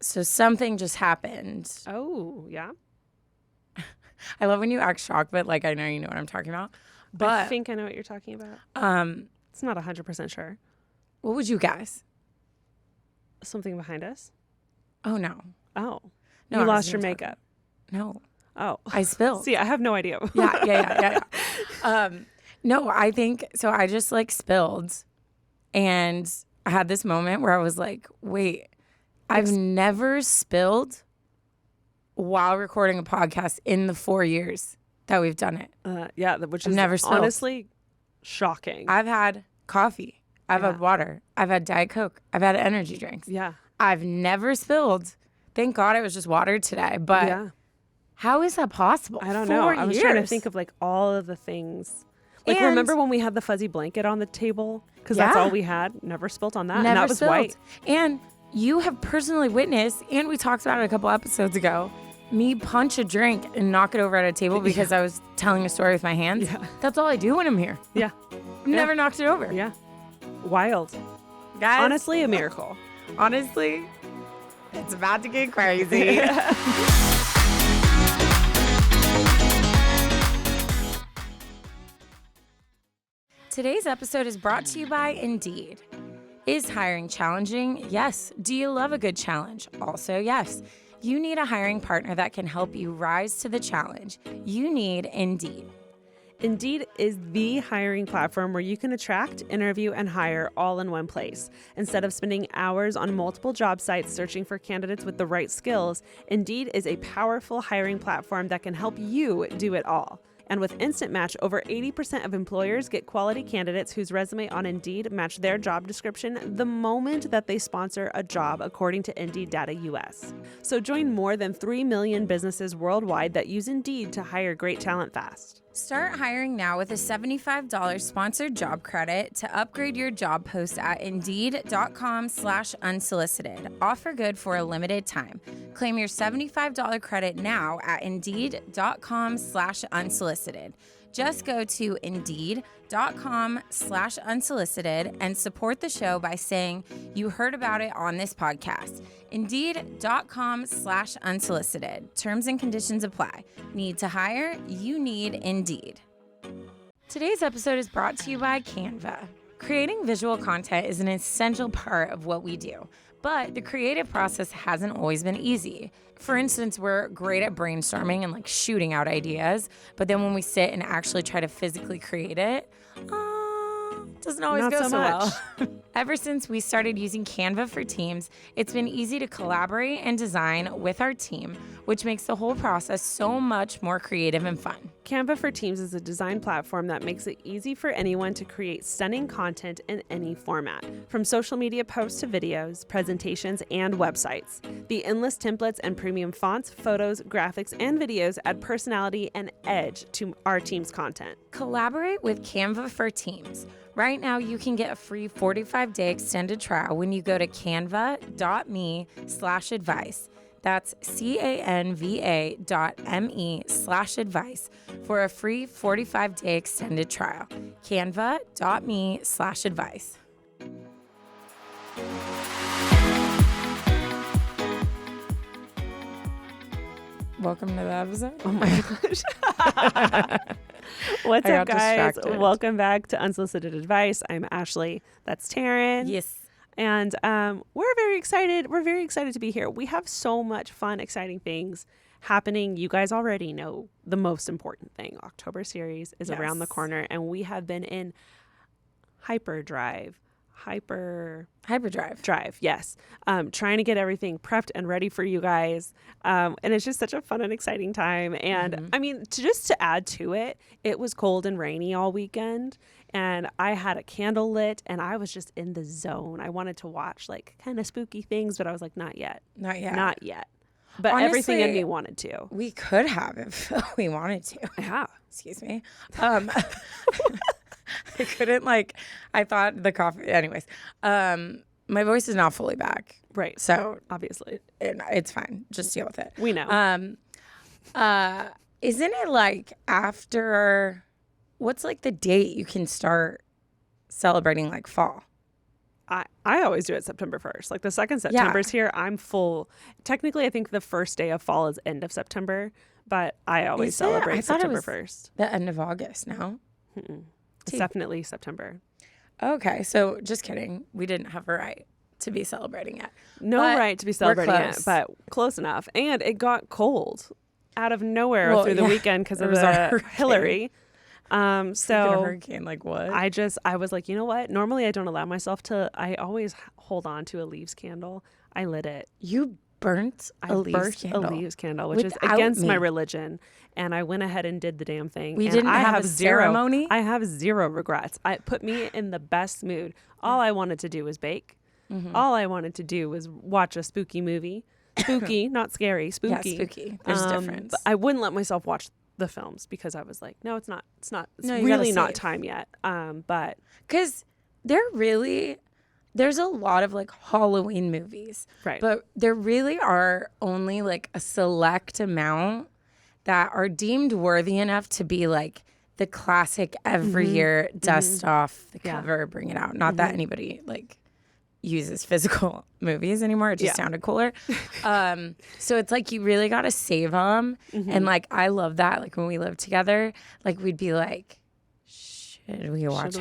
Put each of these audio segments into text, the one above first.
So something just happened. Oh, yeah? I love when you act shocked, but like I know you know what I'm talking about. But I think I know what you're talking about. It's not 100% sure. what would you guess? Something behind us? Oh no. Oh. No, You I lost wasn't your even makeup. No. Oh. I spilled. See, I have no idea. Yeah. No, I think so. I just like spilled, and I had this moment where I was like, "Wait, I've never spilled while recording a podcast in the 4 years that we've done it. Yeah, which I've is never spilled. honestly shocking. I've had coffee. I've had water. I've had Diet Coke. I've had energy drinks. Yeah. I've never spilled. Thank God it was just water today. But how is that possible? I don't know. I was trying to think of like all of the things. Like, remember when we had the fuzzy blanket on the table? Because that's all we had. Never spilt on that. Never and that was spilled. white. And you have personally witnessed, and we talked about it a couple episodes ago, me punch a drink and knock it over at a table because I was telling a story with my hands. Yeah. That's all I do when I'm here. Yeah. Never knocked it over. Yeah. Wild. Guys. Honestly, a miracle. Honestly, it's about to get crazy. Today's episode is brought to you by Indeed. Is hiring challenging? Yes. Do you love a good challenge? Also, yes. You need a hiring partner that can help you rise to the challenge. You need Indeed. Indeed is the hiring platform where you can attract, interview, and hire all in one place. Instead of spending hours on multiple job sites searching for candidates with the right skills, Indeed is a powerful hiring platform that can help you do it all. And with Instant Match, over 80% of employers get quality candidates whose resume on Indeed match their job description the moment that they sponsor a job, according to Indeed Data US. So join more than 3 million businesses worldwide that use Indeed to hire great talent fast. Start hiring now with a $75 sponsored job credit to upgrade your job post at Indeed.com/unsolicited. Offer good for a limited time. Claim your $75 credit now at Indeed.com/unsolicited. Just go to Indeed.com/unsolicited and support the show by saying you heard about it on this podcast. Indeed.com/unsolicited. Terms and conditions apply. Need to hire? You need Indeed. Today's episode is brought to you by Canva. Creating visual content is an essential part of what we do, but the creative process hasn't always been easy. For instance, we're great at brainstorming and like shooting out ideas, but then when we sit and actually try to physically create it, doesn't always Not go so so much. well. Ever since we started using Canva for Teams, it's been easy to collaborate and design with our team, which makes the whole process so much more creative and fun. Canva for Teams is a design platform that makes it easy for anyone to create stunning content in any format, from social media posts to videos, presentations, and websites. The endless templates and premium fonts, photos, graphics, and videos add personality and edge to our team's content. Collaborate with Canva for Teams. Right now, you can get a free 45-day extended trial when you go to canva.me/advice. That's canva.me/advice for a free 45-day extended trial. Canva.me/advice. Welcome to the episode. Oh my gosh. What's I up, got guys? distracted. Welcome back to Unsolicited Advice. I'm Ashley. That's Taryne. Yes. And we're very excited. We're very excited to be here. We have so much fun, exciting things happening. You guys already know the most important thing. October series is around the corner, and we have been in hyperdrive. Yes. Trying to get everything prepped and ready for you guys. And it's just such a fun and exciting time. And I mean, to add to it, it was cold and rainy all weekend. And I had a candle lit and I was just in the zone. I wanted to watch like kind of spooky things, but I was like, not yet. But Honestly, everything in me wanted to. We could have if we wanted to. Yeah. Excuse me. I couldn't I thought the coffee, anyways, my voice is not fully back. Right. So Obviously. it's fine. Just deal with it. We know. Isn't it like after, what's like the date you can start celebrating like fall? I always do it September 1st. Like the second September's here, I'm full. Technically, I think the first day of fall is end of September, but I always celebrate September 1st. The end of August, no? It's definitely September. Okay, so just kidding. We didn't have a right to be celebrating it. No right to be celebrating it, but close enough. And it got cold out of nowhere through the weekend because of the Hillary. So hurricane, like what? I was like, you know what? Normally I don't allow myself to. I always hold on to a leaves candle. I lit it. You burnt a leaves candle, which is against my religion. And I went ahead and did the damn thing. We didn't have a ceremony. I have zero regrets. It put me in the best mood. All I wanted to do was bake. All I wanted to do was watch a spooky movie. Spooky, not scary. Spooky. Yeah, spooky. There's a difference. But I wouldn't let myself watch the films because I was like, no, it's not. It's no, really not time yet. But because there's a lot of like Halloween movies, right? But there really are only like a select amount that are deemed worthy enough to be like the classic every year dust off the cover, bring it out. Not that anybody like uses physical movies anymore. It just sounded cooler. So it's like you really got to save them. And like I love that. Like when we lived together, like we'd be like, should we watch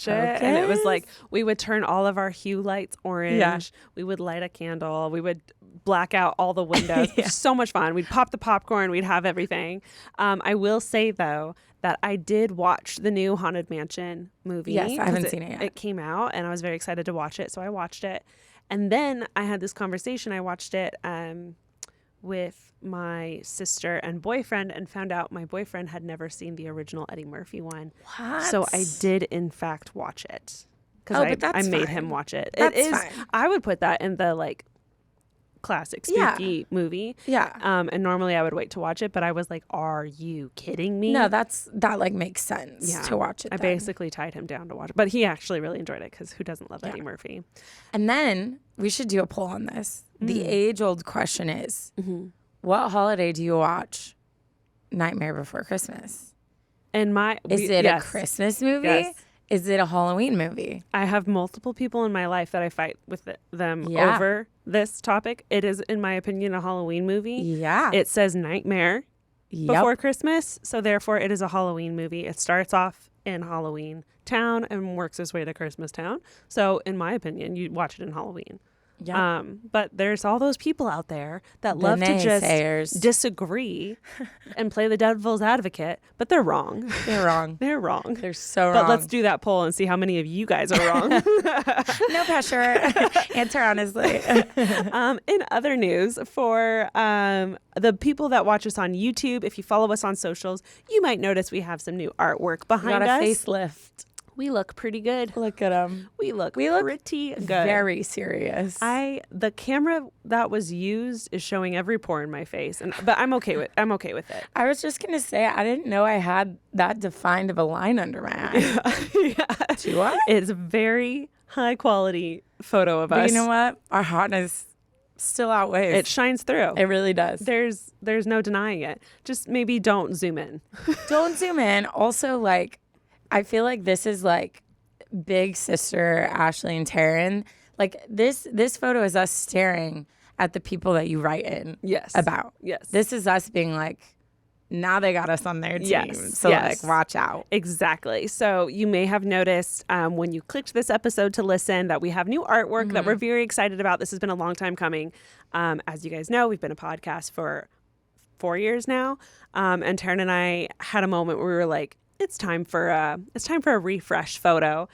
it? And it was like we would turn all of our hue lights orange. Yeah. We would light a candle. We would black out all the windows. It was so much fun. We'd pop the popcorn. We'd have everything. I will say though that I did watch the new Haunted Mansion movie. Yes, I haven't seen it yet. It came out and I was very excited to watch it. So I watched it. And then I had this conversation. I watched it with my sister and boyfriend and found out my boyfriend had never seen the original Eddie Murphy one. What? So I did in fact watch it. Because I made him watch it. That's fine. I would put that in the like classic spooky movie. Yeah. And normally I would wait to watch it, but I was like, are you kidding me? No, that like makes sense to watch it. I basically tied him down to watch it. But he actually really enjoyed it because who doesn't love Eddie Murphy? And then we should do a poll on this. The age-old question is, what holiday do you watch Nightmare Before Christmas? Is it a Christmas movie? Yes. Is it a Halloween movie? I have multiple people in my life that I fight with them over this topic. It is, in my opinion, a Halloween movie. Yeah. It says Nightmare Before Christmas, so therefore it is a Halloween movie. It starts off in Halloween Town and works its way to Christmas Town. So, in my opinion, you watch it in Halloween. Yeah. But there's all those people out there that love to just disagree and play the devil's advocate, but they're wrong. They're wrong. They're wrong. They're so wrong. But let's do that poll and see how many of you guys are wrong. No pressure. Answer honestly. In other news, for the people that watch us on YouTube, if you follow us on socials, you might notice we have some new artwork behind us. Got a facelift. We look pretty good. Look at them. We look pretty good. Very serious. The camera that was used is showing every pore in my face, but I'm okay with it. I was just gonna say I didn't know I had that defined of a line under my eye. Yeah. Do I? It's a very high quality photo of but us. You know what? Our hotness still outweighs. It shines through. It really does. There's no denying it. Just maybe don't zoom in. Don't zoom in. Also, like, I feel like this is like big sister Ashley and Taryne. Like this photo is us staring at the people that you write in about. Yes. This is us being like, now they got us on their team. Yes. So like, watch out. Exactly. So you may have noticed when you clicked this episode to listen that we have new artwork that we're very excited about. This has been a long time coming. As you guys know, we've been a podcast for 4 years now. And Taryne and I had a moment where we were like, it's time for a refresh photo.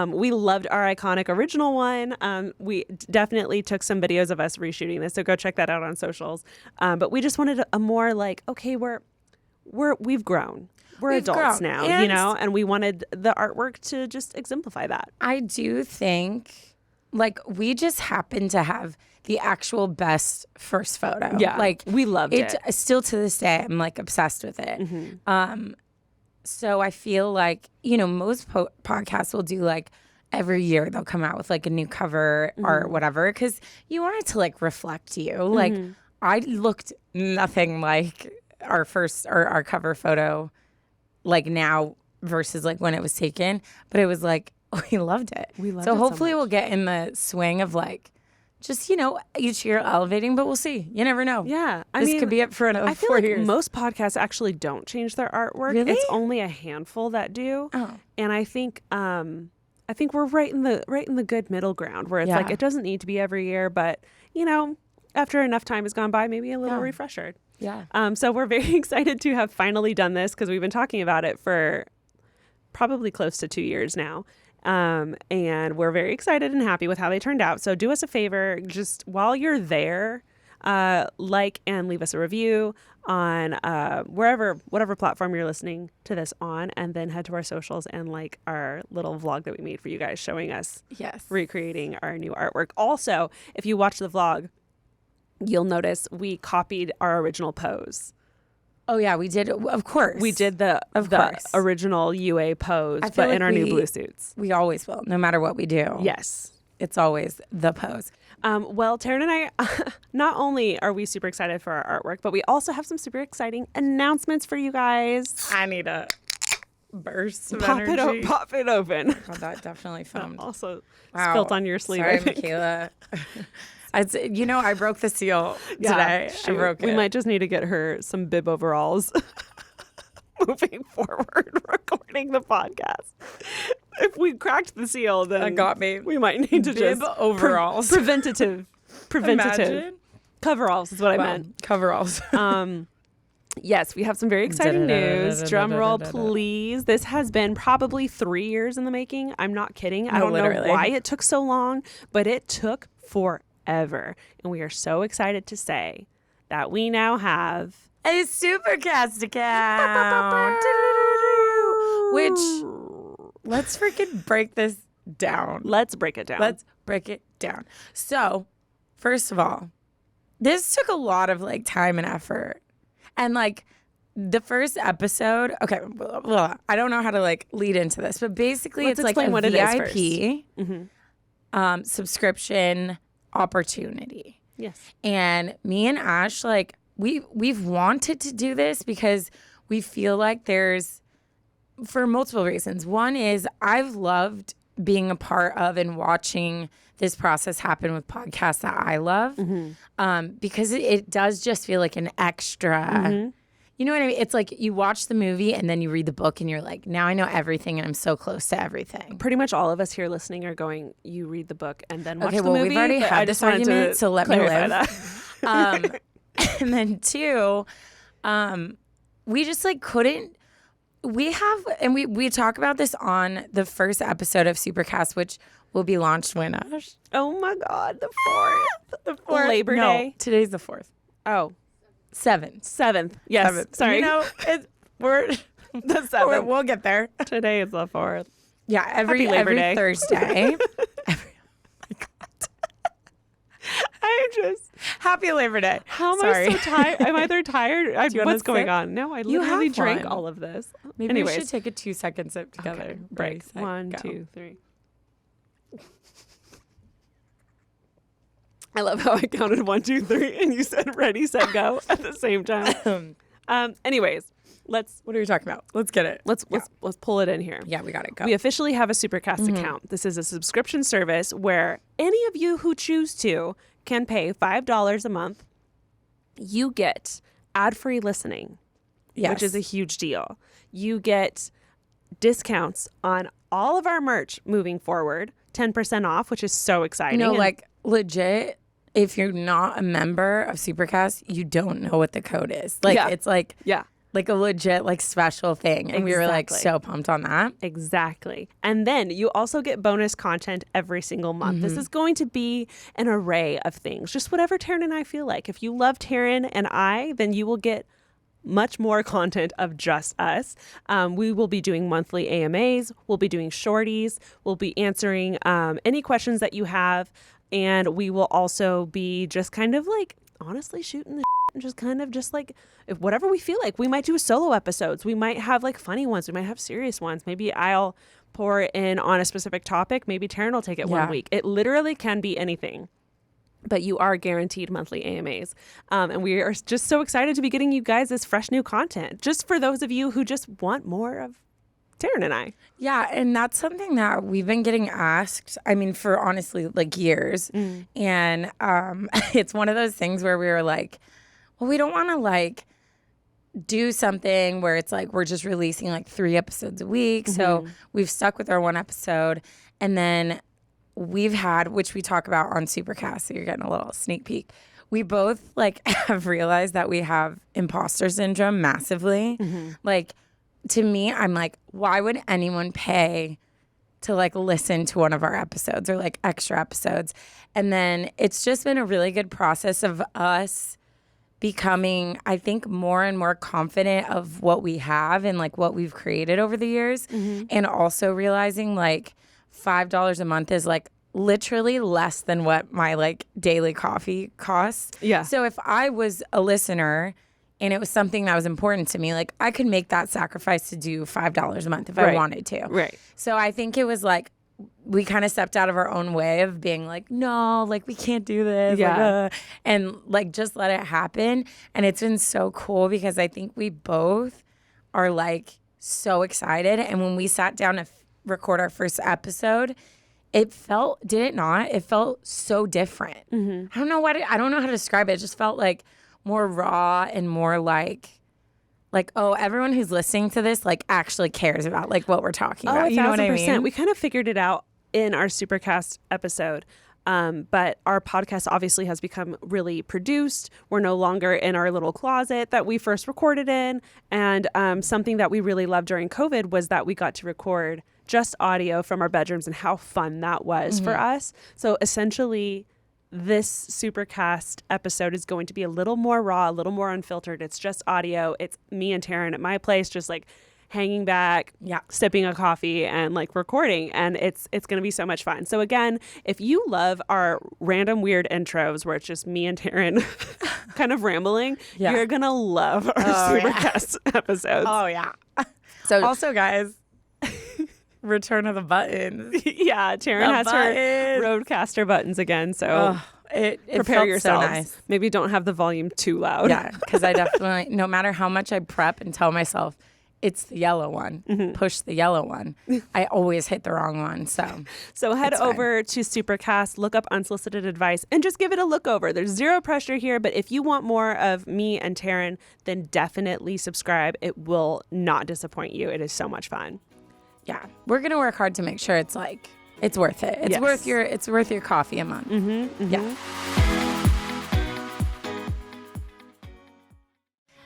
We loved our iconic original one. We definitely took some videos of us reshooting this, so go check that out on socials. But we just wanted a more like, okay, we've grown. We're adults now, and we wanted the artwork to just exemplify that. I do think like we just happen to have the actual best first photo. Yeah, like we loved it. Still to this day, I'm like obsessed with it. So I feel like, most podcasts will do like every year they'll come out with like a new cover or whatever because you want it to like reflect you. Like I looked nothing like our first or our cover photo like now versus like when it was taken, but it was like we loved it. We loved so it so hopefully much. we'll get in the swing of like, just, you know, each year elevating, but we'll see. You never know. Yeah. This could be it for another I feel 4 like years. most podcasts actually don't change their artwork. Really? It's only a handful that do. Oh. And I think we're right in the good middle ground where it's like it doesn't need to be every year, but you know, after enough time has gone by, maybe a little refresher. Yeah. So we're very excited to have finally done this because we've been talking about it for probably close to 2 years now. And we're very excited and happy with how they turned out. So do us a favor, just while you're there, like and leave us a review on whatever platform you're listening to this on, and then head to our socials and like our little vlog that we made for you guys showing us recreating our new artwork. Also, if you watch the vlog, you'll notice we copied our original pose. Oh, yeah, we did. Of course. We did the original UA pose, but like in our new blue suits. We always will, no matter what we do. Yes. It's always the pose. Well, Taryne and I, not only are we super excited for our artwork, but we also have some super exciting announcements for you guys. I need a burst of energy. Pop it open. Oh, that definitely foamed. Also spilt on your sleeve. Sorry, Michaela. I broke the seal today. I broke it. We might just need to get her some bib overalls moving forward, recording the podcast. If we cracked the seal, then that got me. We might need to bib just overalls. Preventative. Imagine. Coveralls is what I meant. Coveralls. Yes, we have some very exciting news. Drum roll, please. This has been probably 3 years in the making. I'm not kidding. I don't know why it took so long, but it took forever. And we are so excited to say that we now have a Supercast account. Which, let's freaking break this down. Let's break it down. So, first of all, this took a lot of like time and effort. And like the first episode, okay, I don't know how to like lead into this, but basically it's like a VIP subscription opportunity. Yes. And me and Ash, like we've wanted to do this because we feel like there's, for multiple reasons. One is I've loved being a part of and watching this process happen with podcasts that I love, because it does just feel like an extra, you know what I mean? It's like you watch the movie and then you read the book and you're like, now I know everything and I'm so close to everything. Pretty much all of us here listening are going, you read the book and then watch the movie. We've already had this argument, so let me live. And then two, we just like couldn't. We have, and we talk about this on the first episode of Supercast, which will be launched when, Ash? Oh my God, the 4th. The 4th. Labor Day. Today's the 4th. Oh. 7th. Yes. 7th. Sorry. You know, we're the 7th. We'll get there. Today is the 4th. Yeah, every Thursday. Happy Labor Day. How am I so tired? Am I either tired? What's going on? No, I literally drank all of this. Maybe we should take a 2-second sip together. Okay. Break. 1, 2, 3. I love how I counted 1, 2, 3, and you said ready, set, go at the same time. Anyways, what are you talking about? Let's get it. Let's pull it in here. Yeah, we got it. Go. We officially have a Supercast account. This is a subscription service where any of you who choose to can pay $5 a month. You get ad-free listening, which is a huge deal. You get discounts on all of our merch moving forward, 10% off, which is so exciting. Like legit, if you're not a member of Supercast, you don't know what the code is. It's like a legit like special thing. And we were like so pumped on that. Exactly. And then you also get bonus content every single month. This is going to be an array of things, just whatever Taryne and I feel like. If you love Taryne and I, then you will get much more content of just us. We will be doing monthly AMAs. We'll be doing shorties. We'll be answering any questions that you have. And we will also be just kind of like honestly shooting the and just kind of just like if whatever we feel like. We might do solo episodes. We might have like funny ones. We might have serious ones. Maybe I'll pour in on a specific topic. Maybe Taryne will take it 1 week. It literally can be anything. But you are guaranteed monthly AMAs. And we are just so excited to be getting you guys this fresh new content. Just for those of you who just want more of Taryne and I. Yeah, and that's something that we've been getting asked, I mean, for honestly, like years. And it's one of those things where we were like, well, we don't want to like do something where it's like we're just releasing like 3 episodes a week. So we've stuck with our 1 episode. And then we've had, which we talk about on Supercast, so you're getting a little sneak peek. We both like have realized that we have imposter syndrome massively. Like, to me, I'm like, why would anyone pay to like listen to one of our episodes or like extra episodes? And then it's just been a really good process of us becoming, I think, more and more confident of what we have and like what we've created over the years. And also realizing like $5 a month is like literally less than what my like daily coffee costs. Yeah. So if I was a listener and it was something that was important to me, like I could make that sacrifice to do $5 a month if I wanted to. Right. So I think it was like we kind of stepped out of our own way of being like, no, like we can't do this. Yeah. Like, and like just let it happen. And it's been so cool because I think we both are like so excited. And when we sat down to record our first episode, it felt, did it not? It felt so different. I don't know I don't know how to describe it. It just felt like more raw and more like, oh, everyone who's listening to this like actually cares about like what we're talking about. You know what I mean? We kind of figured it out in our Supercast episode. But our podcast obviously has become really produced. We're no longer in our little closet that we first recorded in. And something that we really loved during COVID was that we got to record just audio from our bedrooms and how fun that was for us. So essentially, this Supercast episode is going to be a little more raw, a little more unfiltered. It's just audio. It's me and Taryne at my place, just like hanging back, sipping a coffee and like recording. And it's going to be so much fun. So again, if you love our random weird intros where it's just me and Taryne kind of rambling, you're going to love our Supercast episodes. Oh, yeah. So also, guys, return of the buttons. Yeah, Taryne has her Roadcaster buttons again. So it prepare yourselves. So nice. Maybe don't have the volume too loud. Yeah, because I definitely, no matter how much I prep and tell myself, it's the yellow one. Push the yellow one. I always hit the wrong one. So head over to Supercast, look up Unsolicited Advice, and just give it a look over. There's zero pressure here, but if you want more of me and Taryne, then definitely subscribe. It will not disappoint you. It is so much fun. Yeah, we're gonna work hard to make sure it's like it's worth it. It's worth your coffee a month. Yeah.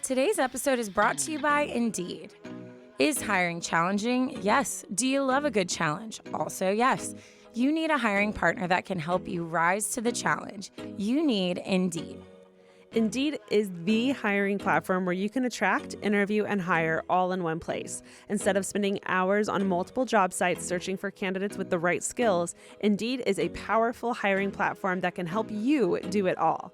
Today's episode is brought to you by Indeed. Is hiring challenging? Yes. Do you love a good challenge? Also, yes. You need a hiring partner that can help you rise to the challenge. You need Indeed. Indeed is the hiring platform where you can attract, interview, and hire all in one place. Instead of spending hours on multiple job sites searching for candidates with the right skills, Indeed is a powerful hiring platform that can help you do it all.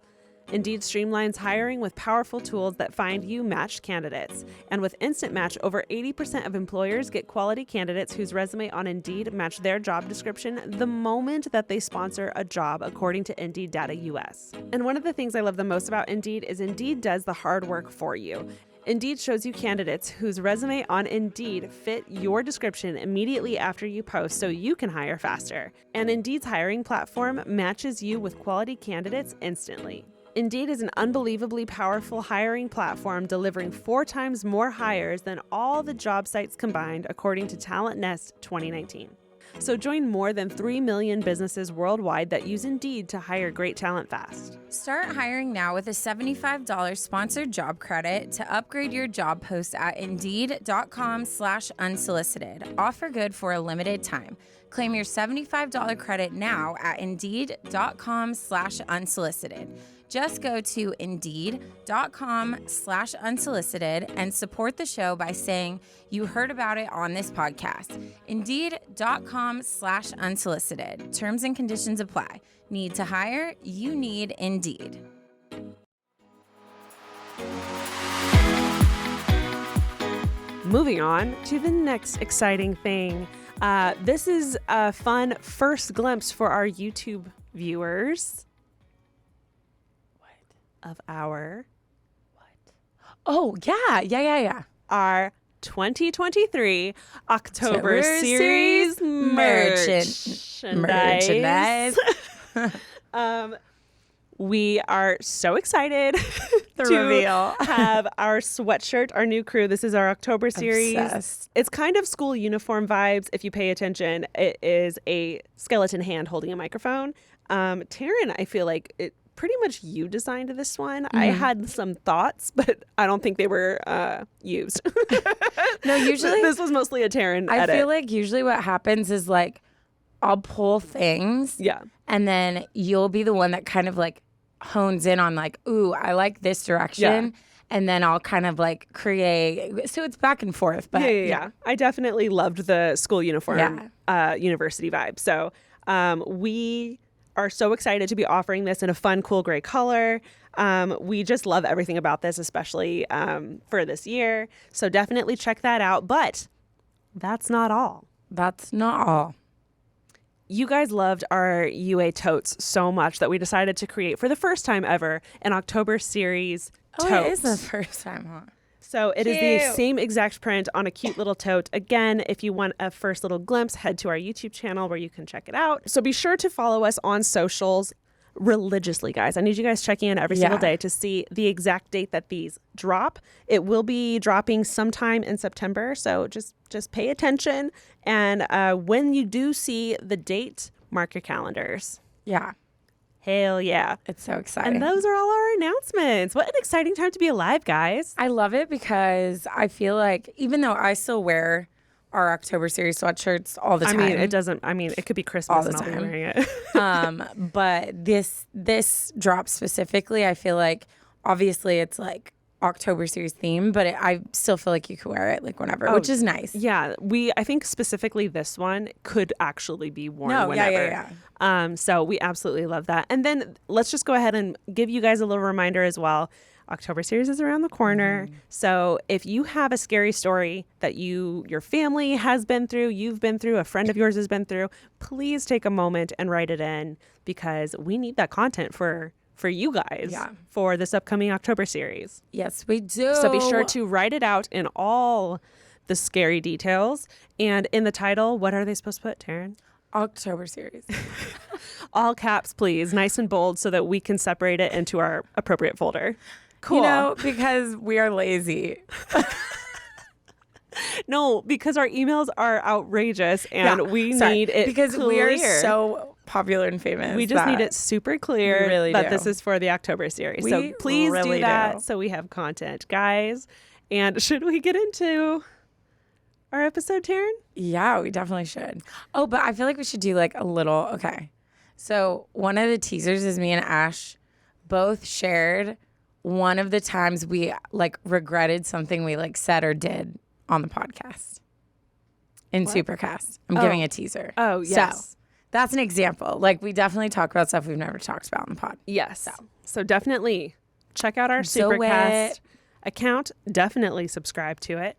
Indeed streamlines hiring with powerful tools that find you matched candidates. And with Instant Match, over 80% of employers get quality candidates whose resume on Indeed match their job description the moment that they sponsor a job, according to Indeed Data US. And one of the things I love the most about Indeed is Indeed does the hard work for you. Indeed shows you candidates whose resume on Indeed fit your description immediately after you post so you can hire faster. And Indeed's hiring platform matches you with quality candidates instantly. Indeed is an unbelievably powerful hiring platform delivering 4 times more hires than all the job sites combined, according to Talent Nest 2019. So join more than 3 million businesses worldwide that use Indeed to hire great talent fast. Start hiring now with a $75 sponsored job credit to upgrade your job post at Indeed.com/unsolicited. Offer good for a limited time. Claim your $75 credit now at Indeed.com/unsolicited. Just go to Indeed.com/unsolicited and support the show by saying you heard about it on this podcast. Indeed.com/unsolicited. Terms and conditions apply. Need to hire? You need Indeed. Moving on to the next exciting thing. This is a fun first glimpse for our YouTube viewers. Of our Oh, yeah. our 2023 October series merchandise. We are so excited reveal. have our sweatshirt, our new crew. This is our October series. Obsessed. It's kind of school uniform vibes if you pay attention. It is a skeleton hand holding a microphone. Taryne, I feel like it pretty much you designed this one. I had some thoughts, but I don't think they were used. No, usually this was mostly a Taryne edit. I feel like usually what happens is like I'll pull things. Yeah. And then you'll be the one that kind of like hones in on like, ooh, I like this direction. Yeah. And then I'll kind of like create. So it's back and forth. But Yeah. I definitely loved the school uniform university vibe. So we are so excited to be offering this in a fun, cool gray color. We just love everything about this, especially for this year. So definitely check that out. But that's not all. That's not all. You guys loved our UA totes so much that we decided to create for the first time ever an October series tote. Oh, it is the first time, huh? So it is the same exact print on a cute little tote. Again, if you want a first little glimpse, head to our YouTube channel where you can check it out. So be sure to follow us on socials religiously, guys. I need you guys checking in every single day to see the exact date that these drop. It will be dropping sometime in September, so just pay attention. And when you do see the date, mark your calendars. Yeah. Hell yeah. It's so exciting. And those are all our announcements. What an exciting time to be alive, guys. I love it because I feel like even though I still wear our October series sweatshirts all the time. It could be Christmas all the and I'll time. be wearing it. But this drop specifically, I feel like obviously it's like October series theme, but I still feel like you could wear it like whenever, which is nice. Yeah, I think specifically this one could actually be worn whenever. Yeah. So we absolutely love that. And then let's just go ahead and give you guys a little reminder as well. October series is around the corner. So if you have a scary story that your family has been through, you've been through, a friend of yours has been through, please take a moment and write it in because we need that content for you guys for this upcoming October series. Yes, we do. So be sure to write it out in all the scary details. And in the title, what are they supposed to put, Taryne? October series. All caps, please. Nice and bold so that we can separate it into our appropriate folder. Cool. You know, because we are lazy. No, because our emails are outrageous and we need it because clear. We are so popular and famous. We just need it super clear that this is for the October series. So please do that so we have content, guys. And should we get into our episode, Taryne? Yeah, we definitely should. Oh, but I feel like we should do like a little, okay. So one of the teasers is me and Ash both shared one of the times we like regretted something we like said or did on the podcast in Supercast. I'm giving a teaser. Oh, yes. So that's an example. Like we definitely talk about stuff we've never talked about on the pod. Yes. So definitely check out our Supercast account. Definitely subscribe to it.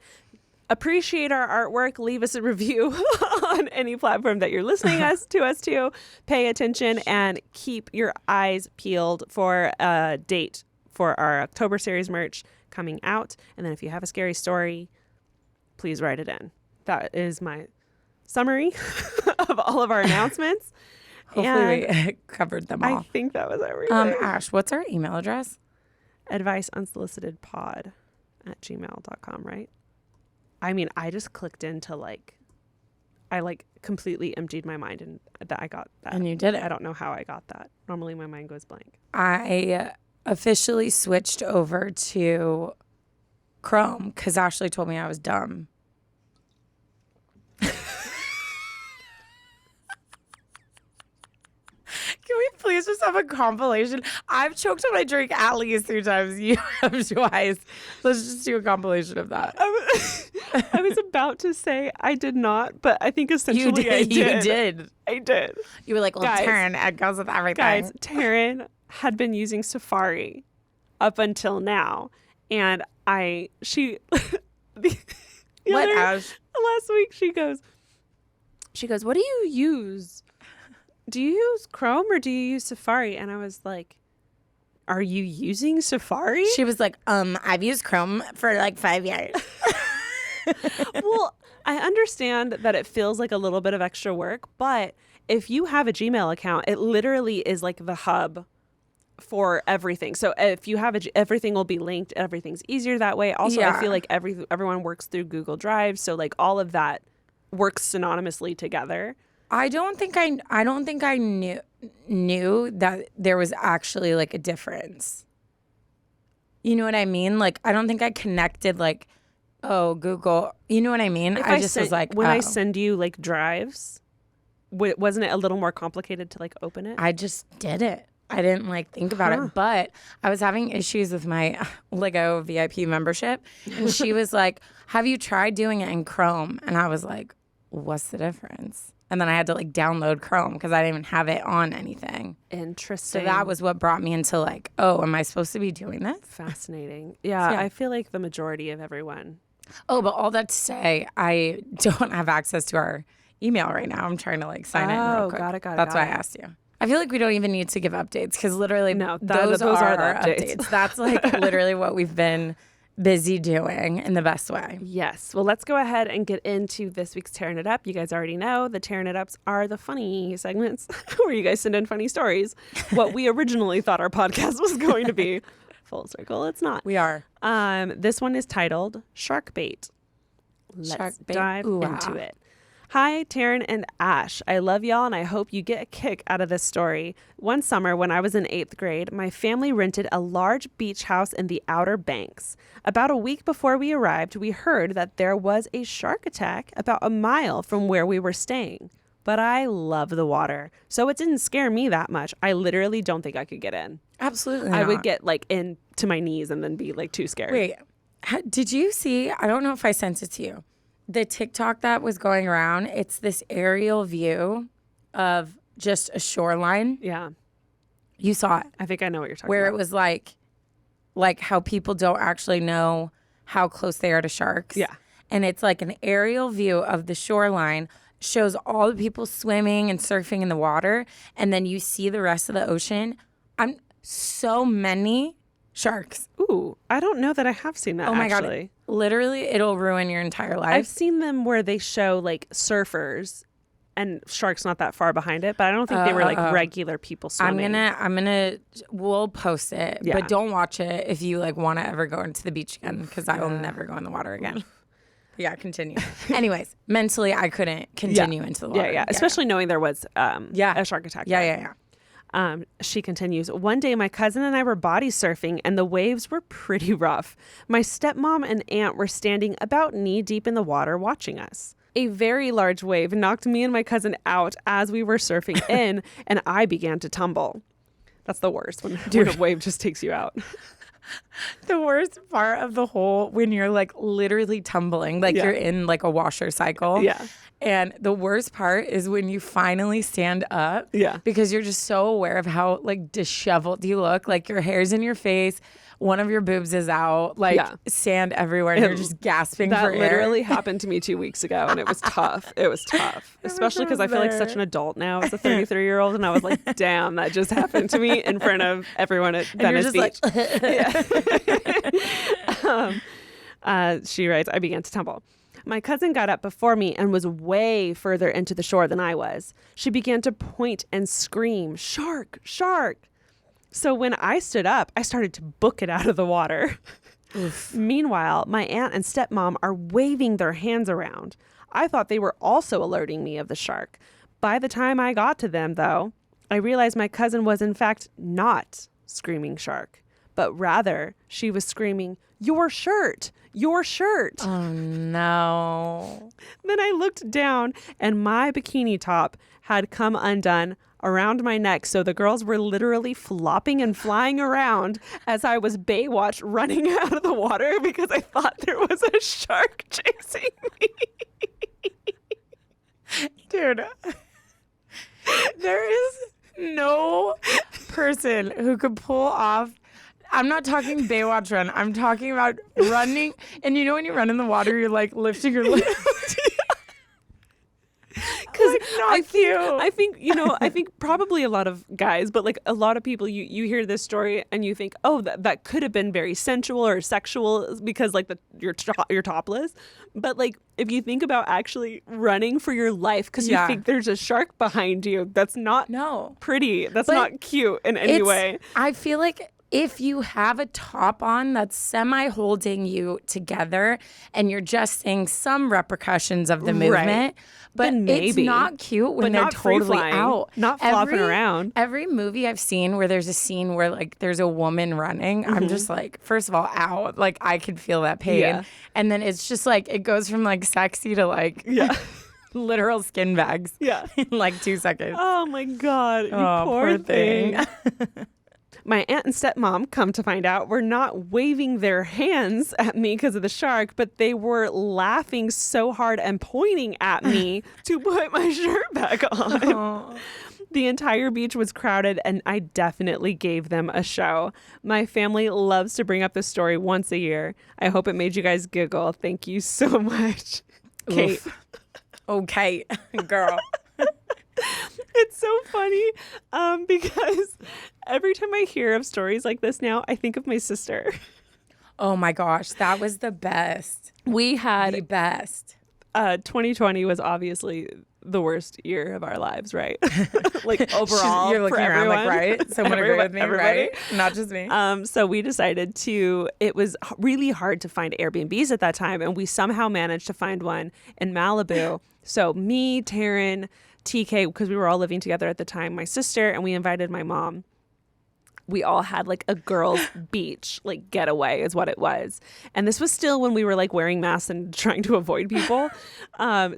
Appreciate our artwork. Leave us a review on any platform that you're listening to us to. Pay attention and keep your eyes peeled for a date for our October series merch coming out. And then if you have a scary story, please write it in. That is my summary of all of our announcements. Hopefully we covered them all. I think that was everything. Ash, what's our email address? adviceunsolicitedpod@gmail.com, right? I mean, I just clicked into I completely emptied my mind and that I got that. And you did it. I don't know how I got that. Normally my mind goes blank. I officially switched over to Chrome because Ashley told me I was dumb. Can we please just have a compilation? I've choked on my drink at least 3 times. You have twice. Let's just do a compilation of that. I was about to say I did not, but I think essentially I did. You did. I did. You were like, well, Guys, Taryne, it goes with everything. Guys, Taryne had been using Safari up until now. And Ash? Last week she goes, what do you use? Do you use Chrome or do you use Safari? And I was like, are you using Safari? She was like, I've used Chrome for like 5 years. Well, I understand that it feels like a little bit of extra work, but if you have a Gmail account, it literally is like the hub for everything. So if you have everything will be linked. Everything's easier that way. Also, I feel like everyone works through Google Drive, so like all of that works synonymously together. I don't think I knew that there was actually like a difference. You know what I mean? Like I don't think I connected like, oh, Google. You know what I mean? I just was like, when I send you like drives, wasn't it a little more complicated to like open it? I just did it. I didn't like think about it, but I was having issues with my Lego VIP membership, and she was like, "Have you tried doing it in Chrome?" And I was like, "What's the difference?" And then I had to like download Chrome because I didn't even have it on anything. Interesting. So that was what brought me into like, oh, am I supposed to be doing this? Fascinating. Yeah, I feel like the majority of everyone. Oh, but all that to say, I don't have access to our email right now. I'm trying to like sign in real quick. Got it. That's why I asked you. I feel like we don't even need to give updates because literally those are our updates. That's like literally what we've been busy doing in the best way. Yes. Well, let's go ahead and get into this week's Taryne It Up. You guys already know the Taryne It Ups are the funny segments where you guys send in funny stories. What we originally thought our podcast was going to be. Full circle, it's not. We are. This one is titled Shark Bait. Let's dive into it. Hi, Taryne and Ash. I love y'all and I hope you get a kick out of this story. One summer when I was in 8th grade, my family rented a large beach house in the Outer Banks. About a week before we arrived, we heard that there was a shark attack about a mile from where we were staying. But I love the water, so it didn't scare me that much. I literally don't think I could get in. Absolutely I would get like in to my knees and then be like too scared. Wait, did you see, I don't know if I sent it to you, the TikTok that was going around? It's this aerial view of just a shoreline. Yeah. You saw it. I think I know what you're talking about. Where it was like how people don't actually know how close they are to sharks. Yeah. And it's like an aerial view of the shoreline, shows all the people swimming and surfing in the water, and then you see the rest of the ocean. So many sharks. Ooh, I don't know that I have seen that. Oh my God. Literally, it'll ruin your entire life. I've seen them where they show like surfers and sharks not that far behind it, but I don't think they were like regular people swimming. We'll post it, Yeah. but don't watch it if you like want to ever go into the beach again, because I will never go in the water again. Yeah, continue. Anyways, mentally, I couldn't continue into the water. Yeah. Especially knowing there was a shark attack. Yeah. She continues, one day my cousin and I were body surfing and the waves were pretty rough. My stepmom and aunt were standing about knee deep in the water watching us. A very large wave knocked me and my cousin out as we were surfing in, and I began to tumble. That's the worst, when a wave just takes you out. The worst part of the whole, when you're like literally tumbling, like you're in like a washer cycle. Yeah. And the worst part is when you finally stand up. Yeah. Because you're just so aware of how like disheveled you look. Like your hair's in your face. One of your boobs is out. Like sand everywhere. And you're just gasping for air. That literally happened to me 2 weeks ago. And it was tough. It was tough. Especially because I feel like such an adult now as a 33-year-old. And I was like, damn, that just happened to me in front of everyone at Venice Beach. She writes, I began to tumble. My cousin got up before me and was way further into the shore than I was. She began to point and scream, "Shark, shark." So when I stood up, I started to book it out of the water. Meanwhile, my aunt and stepmom are waving their hands around. I thought they were also alerting me of the shark. By the time I got to them, though, I realized my cousin was in fact not screaming shark, but rather she was screaming, "Your shirt! Your shirt!" Oh, no. Then I looked down and my bikini top had come undone around my neck. So the girls were literally flopping and flying around as I was Baywatch running out of the water because I thought there was a shark chasing me. Dude, there is no person who could pull off. I'm not talking Baywatch run. I'm talking about running. And you know when you run in the water, you're like lifting your lips. Because I think probably a lot of guys, but like a lot of people, you hear this story and you think, oh, that could have been very sensual or sexual because like you're topless. But like if you think about actually running for your life because you think there's a shark behind you, that's not pretty. That's not cute in any way. I feel like if you have a top on that's semi-holding you together and you're just seeing some repercussions of the movement, but it's not cute when they're totally out. Not flopping around. Every movie I've seen where there's a scene where like there's a woman running, I'm just like, first of all, ow. Like I could feel that pain. Yeah. And then it's just like, it goes from like sexy to like... literal skin bags. Yeah. In like 2 seconds. Oh my God. You poor thing. My aunt and stepmom, come to find out, were not waving their hands at me because of the shark, but they were laughing so hard and pointing at me to put my shirt back on. Aww. The entire beach was crowded, and I definitely gave them a show. My family loves to bring up this story once a year. I hope it made you guys giggle. Thank you so much. Kate. Okay, girl. It's so funny because every time I hear of stories like this now, I think of my sister. Oh my gosh, that was the best. We had the best. 2020 was obviously the worst year of our lives, right? Like overall, you're looking for around everyone. Like, right? Someone agree with me, everybody. Right? Not just me. So we decided it was really hard to find Airbnbs at that time, and we somehow managed to find one in Malibu. So me, Taryne, TK, because we were all living together at the time, my sister, and we invited my mom. We all had like a girls' beach, like getaway is what it was. And this was still when we were like wearing masks and trying to avoid people.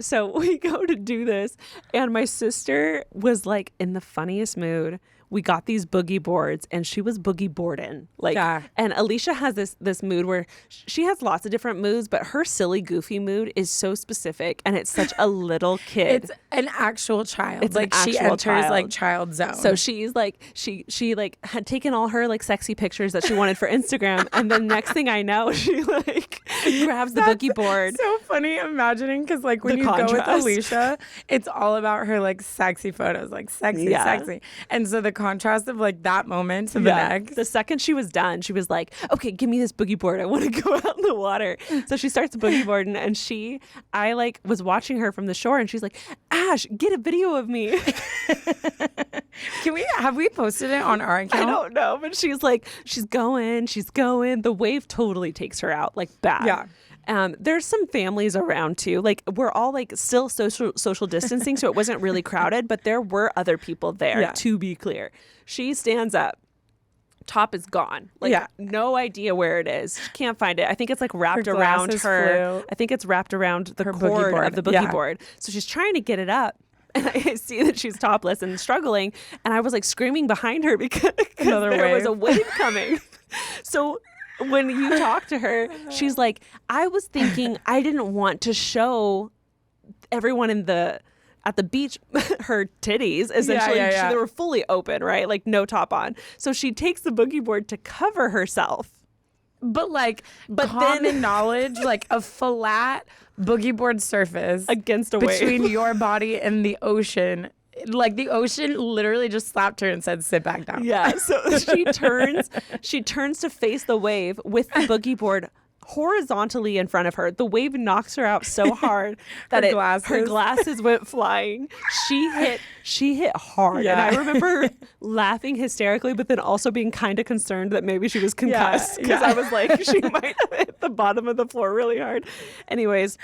So we go to do this, and my sister was like in the funniest mood. We got these boogie boards and she was boogie boarding. And Alicia has this mood where she has lots of different moods, but her silly, goofy mood is so specific, and it's such a little kid. It's an actual child. It's like she enters child. Like child zone. So she's like, she like had taken all her like sexy pictures that she wanted for Instagram. And then next thing I know, she like grabs the boogie board. So funny imagining, because like when you go with Alicia, it's all about her like sexy photos, like sexy. And so the contrast of like that moment to the next. The second she was done, she was like, okay, give me this boogie board. I want to go out in the water. So she starts boogie boarding, and I like was watching her from the shore, and she's like, Ash, get a video of me. Have we posted it on our account? I don't know, but she's like, she's going. The wave totally takes her out, like bad. Yeah. There's some families around too. Like we're all like still social distancing, so it wasn't really crowded, but there were other people there, to be clear. She stands up. Top is gone. No idea where it is. She can't find it. I think it's like wrapped around her. Flew. I think it's wrapped around the cord of the boogie board. So she's trying to get it up. And I see that she's topless and struggling. And I was like screaming behind her because there was a wave coming. So when you talk to her, she's like, I was thinking I didn't want to show everyone at the beach her titties. Essentially, they were fully open, right? Like no top on. So she takes the boogie board to cover herself. But common knowledge, like a flat boogie board surface against a wave between your body and the ocean. Like the ocean literally just slapped her and said, sit back down. Yeah. So she turns to face the wave with the boogie board horizontally in front of her. The wave knocks her out so hard that her glasses went flying. She hit hard. Yeah. And I remember laughing hysterically, but then also being kind of concerned that maybe she was concussed, because I was like, she might have hit the bottom of the floor really hard. Anyways,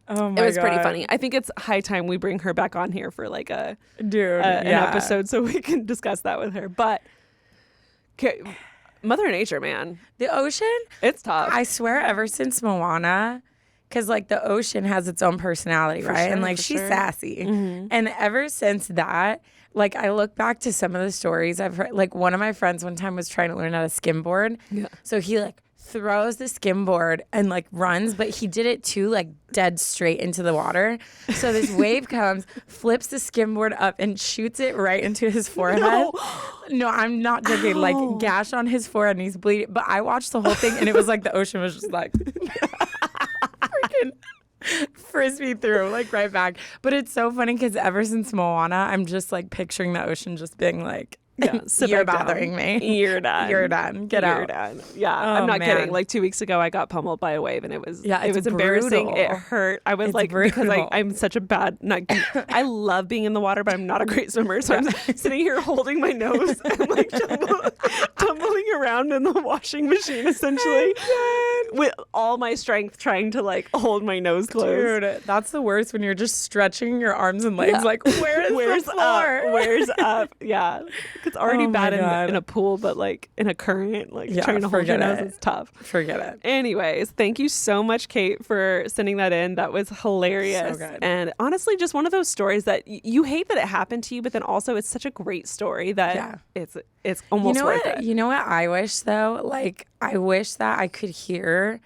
oh my it was God. pretty funny. I think it's high time we bring her back on here for like an episode so we can discuss that with her. But Mother Nature, man. The ocean? It's tough. I swear, ever since Moana, because like the ocean has its own personality, right? Sure, and like she's sassy. Mm-hmm. And ever since that, like I look back to some of the stories I've heard. Like one of my friends one time was trying to learn how to skimboard. Yeah. So he like throws the skimboard and like runs, but he did it too like dead straight into the water. So this wave comes, flips the skimboard up and shoots it right into his forehead. No, I'm not joking. Ow. Like gash on his forehead and he's bleeding. But I watched the whole thing and it was like the ocean was just like freaking frisbee through, like right back. But it's so funny because ever since Moana, I'm just like picturing the ocean just being like, you're bothering me. You're done. You're done. Get out. Done. Yeah, Oh, I'm not man. kidding. Like 2 weeks ago, I got pummeled by a wave, and it was it's embarrassing. brutal. It hurt. I was It's like, brutal. because I'm such a bad. I love being in the water, but I'm not a great swimmer. So I'm sitting here holding my nose and like tumbling around in the washing machine, essentially, with all my strength trying to like hold my nose closed. Dude, that's the worst when you're just stretching your arms and legs like, where's the floor? Up? Where's up? Yeah. It's already bad God. in a pool, but like in a current, like trying to hold your nose is tough. Forget it. Anyways, thank you so much, Kate, for sending that in. That was hilarious. So good. And honestly, just one of those stories that you hate that it happened to you, but then also it's such a great story that it's almost worth it. You know what I wish though? Like I wish that I could hear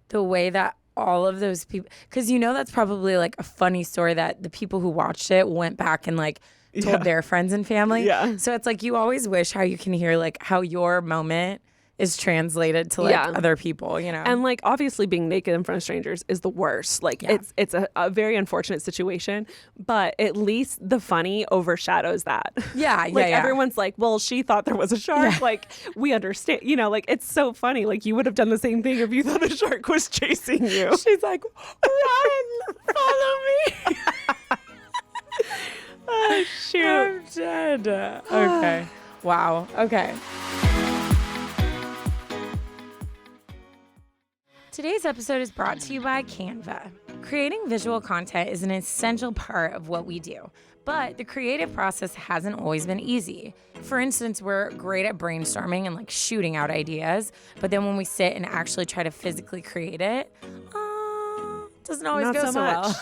the way that all of those people, because that's probably like a funny story that the people who watched it went back and like told their friends and family. Yeah. So it's like you always wish how you can hear like how your moment is translated to like other people, And like obviously being naked in front of strangers is the worst. Like it's a very unfortunate situation, but at least the funny overshadows that. Yeah, like everyone's like, well, she thought there was a shark. Like we understand, like it's so funny. Like you would have done the same thing if you thought a shark was chasing you. She's like, run, follow me. Oh, shoot. I'm dead. Okay. Wow. Okay. Today's episode is brought to you by Canva. Creating visual content is an essential part of what we do, but the creative process hasn't always been easy. For instance, we're great at brainstorming and like shooting out ideas, but then when we sit and actually try to physically create it, doesn't always go so well.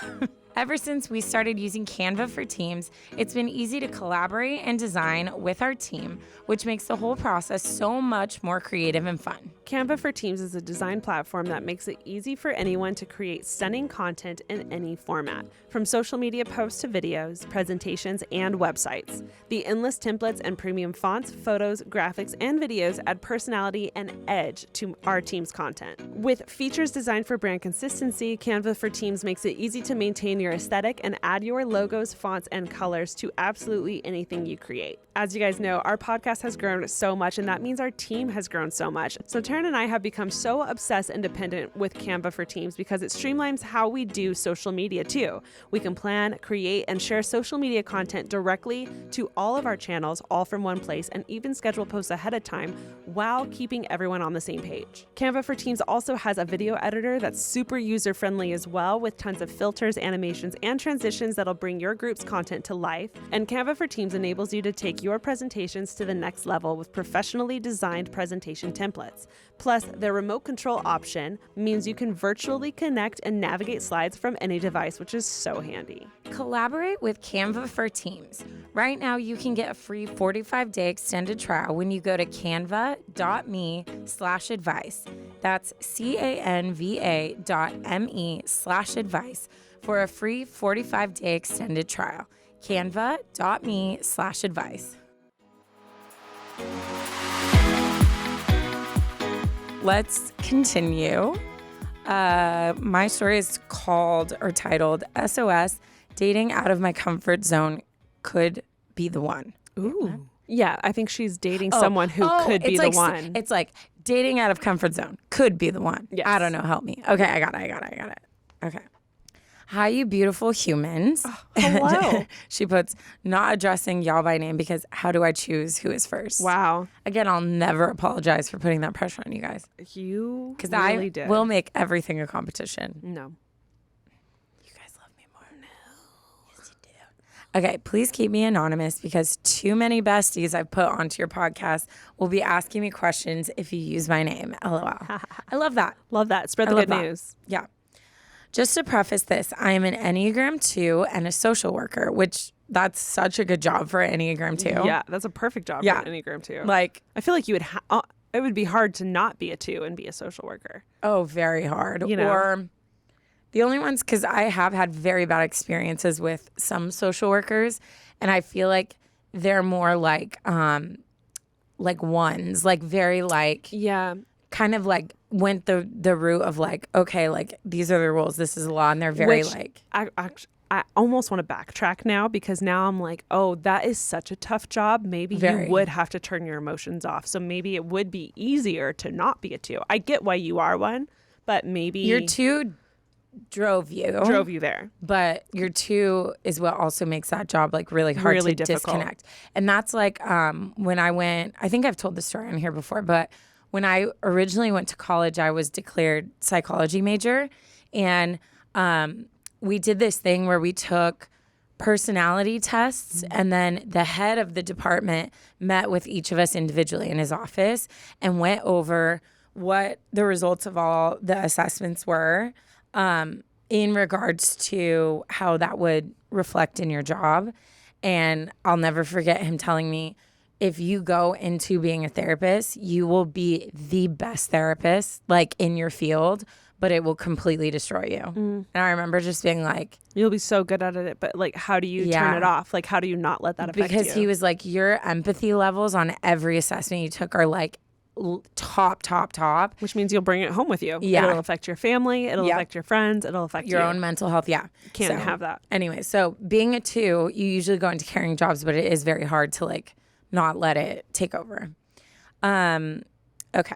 Ever since we started using Canva for Teams, it's been easy to collaborate and design with our team, which makes the whole process so much more creative and fun. Canva for Teams is a design platform that makes it easy for anyone to create stunning content in any format, from social media posts to videos, presentations, and websites. The endless templates and premium fonts, photos, graphics, and videos add personality and edge to our team's content. With features designed for brand consistency, Canva for Teams makes it easy to maintain your aesthetic and add your logos, fonts, and colors to absolutely anything you create. As you guys know, our podcast has grown so much, and that means our team has grown so much. So Taryne and I have become so obsessed and dependent with Canva for Teams because it streamlines how we do social media too. We can plan, create, and share social media content directly to all of our channels, all from one place, and even schedule posts ahead of time while keeping everyone on the same page. Canva for Teams also has a video editor that's super user-friendly as well, with tons of filters, animations, and transitions that'll bring your group's content to life. And Canva for Teams enables you to take your presentations to the next level with professionally designed presentation templates. Plus, their remote control option means you can virtually connect and navigate slides from any device, which is so handy. Collaborate with Canva for Teams. Right now, you can get a free 45-day extended trial when you go to canva.me/advice. That's canva.me/advice for a free 45-day extended trial. Canva.me/advice. Let's continue. My story is titled SOS, Dating Out of My Comfort Zone Could Be the One. Ooh. Yeah, I think she's dating someone who could be the one. It's like dating out of comfort zone could be the one. Yes. I don't know. Help me. Okay, I got it. Okay. Hi, you beautiful humans. Oh, hello. She puts, not addressing y'all by name because how do I choose who is first? Wow. Again, I'll never apologize for putting that pressure on you guys. You Because really I did. will make everything a competition. No. You guys love me more. No. Yes, you do. Okay, please keep me anonymous because too many besties I've put onto your podcast will be asking me questions if you use my name. LOL. I love that. Love that. Spread the I love good that. news. Yeah. Just to preface this, I am an Enneagram 2 and a social worker, which that's such a good job for an Enneagram 2. Yeah, that's a perfect job for an Enneagram 2. Like, I feel like you would it would be hard to not be a 2 and be a social worker. oh, very hard. You know? Or the only ones, because I have had very bad experiences with some social workers, and I feel like they're more like ones, like very like Yeah. kind of like went the route of like, okay, like these are the rules, this is the law, and they're very like. I almost want to backtrack now because now I'm like, oh, that is such a tough job. Maybe you would have to turn your emotions off. So maybe it would be easier to not be a 2. I get why you are 1, but maybe your 2 drove you there. But your 2 is what also makes that job like really hard to difficult. Disconnect. And that's like when I went, I think I've told this story on here before, but when I originally went to college, I was declared psychology major, and we did this thing where we took personality tests, and then the head of the department met with each of us individually in his office and went over what the results of all the assessments were in regards to how that would reflect in your job. And I'll never forget him telling me, if you go into being a therapist, you will be the best therapist like in your field, but it will completely destroy you. And I remember just being like, you'll be so good at it, but like, how do you turn it off? Like, how do you not let that affect you? Because he was like, your empathy levels on every assessment you took are like top. Which means you'll bring it home with you. Yeah. It'll affect your family. It'll affect your friends. It'll affect your own mental health. Yeah. Can't have that. Anyway, so being a 2, you usually go into caring jobs, but it is very hard to like not let it take over. Okay.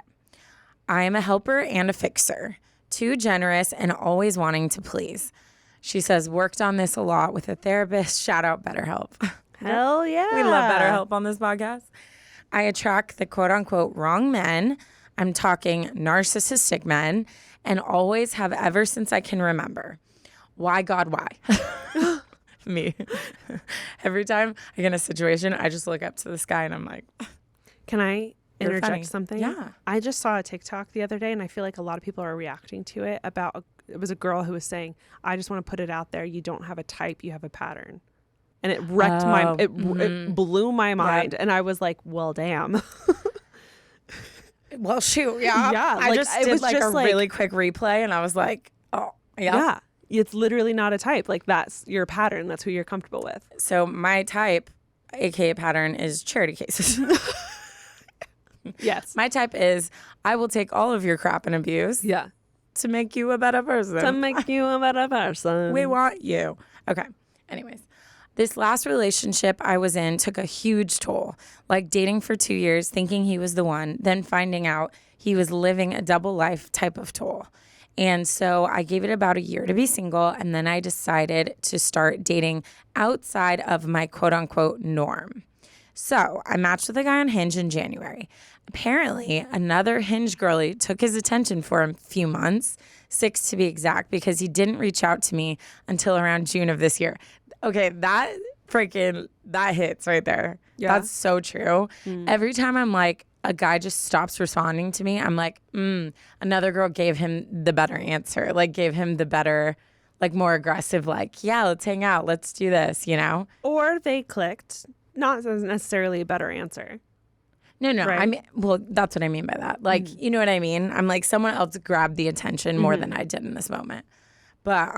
I am a helper and a fixer. Too generous and always wanting to please. She says, worked on this a lot with a therapist. Shout out BetterHelp. Hell yeah. We love BetterHelp on this podcast. I attract the quote unquote wrong men. I'm talking narcissistic men, and always have ever since I can remember. Why, God, why? Me. Every time I get in a situation, I just look up to the sky and I'm like, can I interject something? Yeah. I just saw a TikTok the other day, and I feel like a lot of people are reacting to it it was a girl who was saying, I just want to put it out there. You don't have a type, you have a pattern. And it wrecked it blew my mind. Yep. And I was like, well, damn. Well, shoot. Yeah. Yeah. I just did like a really quick replay, and I was like, oh, yeah. Yeah. It's literally not a type. Like, that's your pattern. That's who you're comfortable with. So my type, aka pattern, is charity cases. Yes. My type is, I will take all of your crap and abuse. Yeah. To make you a better person. To make you a better person. We want you. Okay. Anyways. This last relationship I was in took a huge toll, like dating for 2 years, thinking he was the one, then finding out he was living a double life type of toll. And so I gave it about a year to be single, and then I decided to start dating outside of my quote unquote norm. So I matched with a guy on Hinge in January. Apparently, another Hinge girlie took his attention for a few months, 6 to be exact, because he didn't reach out to me until around June of this year. Okay, that hits right there. Yeah. That's so true. Every time I'm like, a guy just stops responding to me, I'm like, another girl gave him the better answer, like gave him the better, like more aggressive, like, yeah, let's hang out, let's do this, you know? Or they clicked, not necessarily a better answer. No, right? I mean, well, that's what I mean by that. Like, you know what I mean? I'm like, someone else grabbed the attention more than I did in this moment. But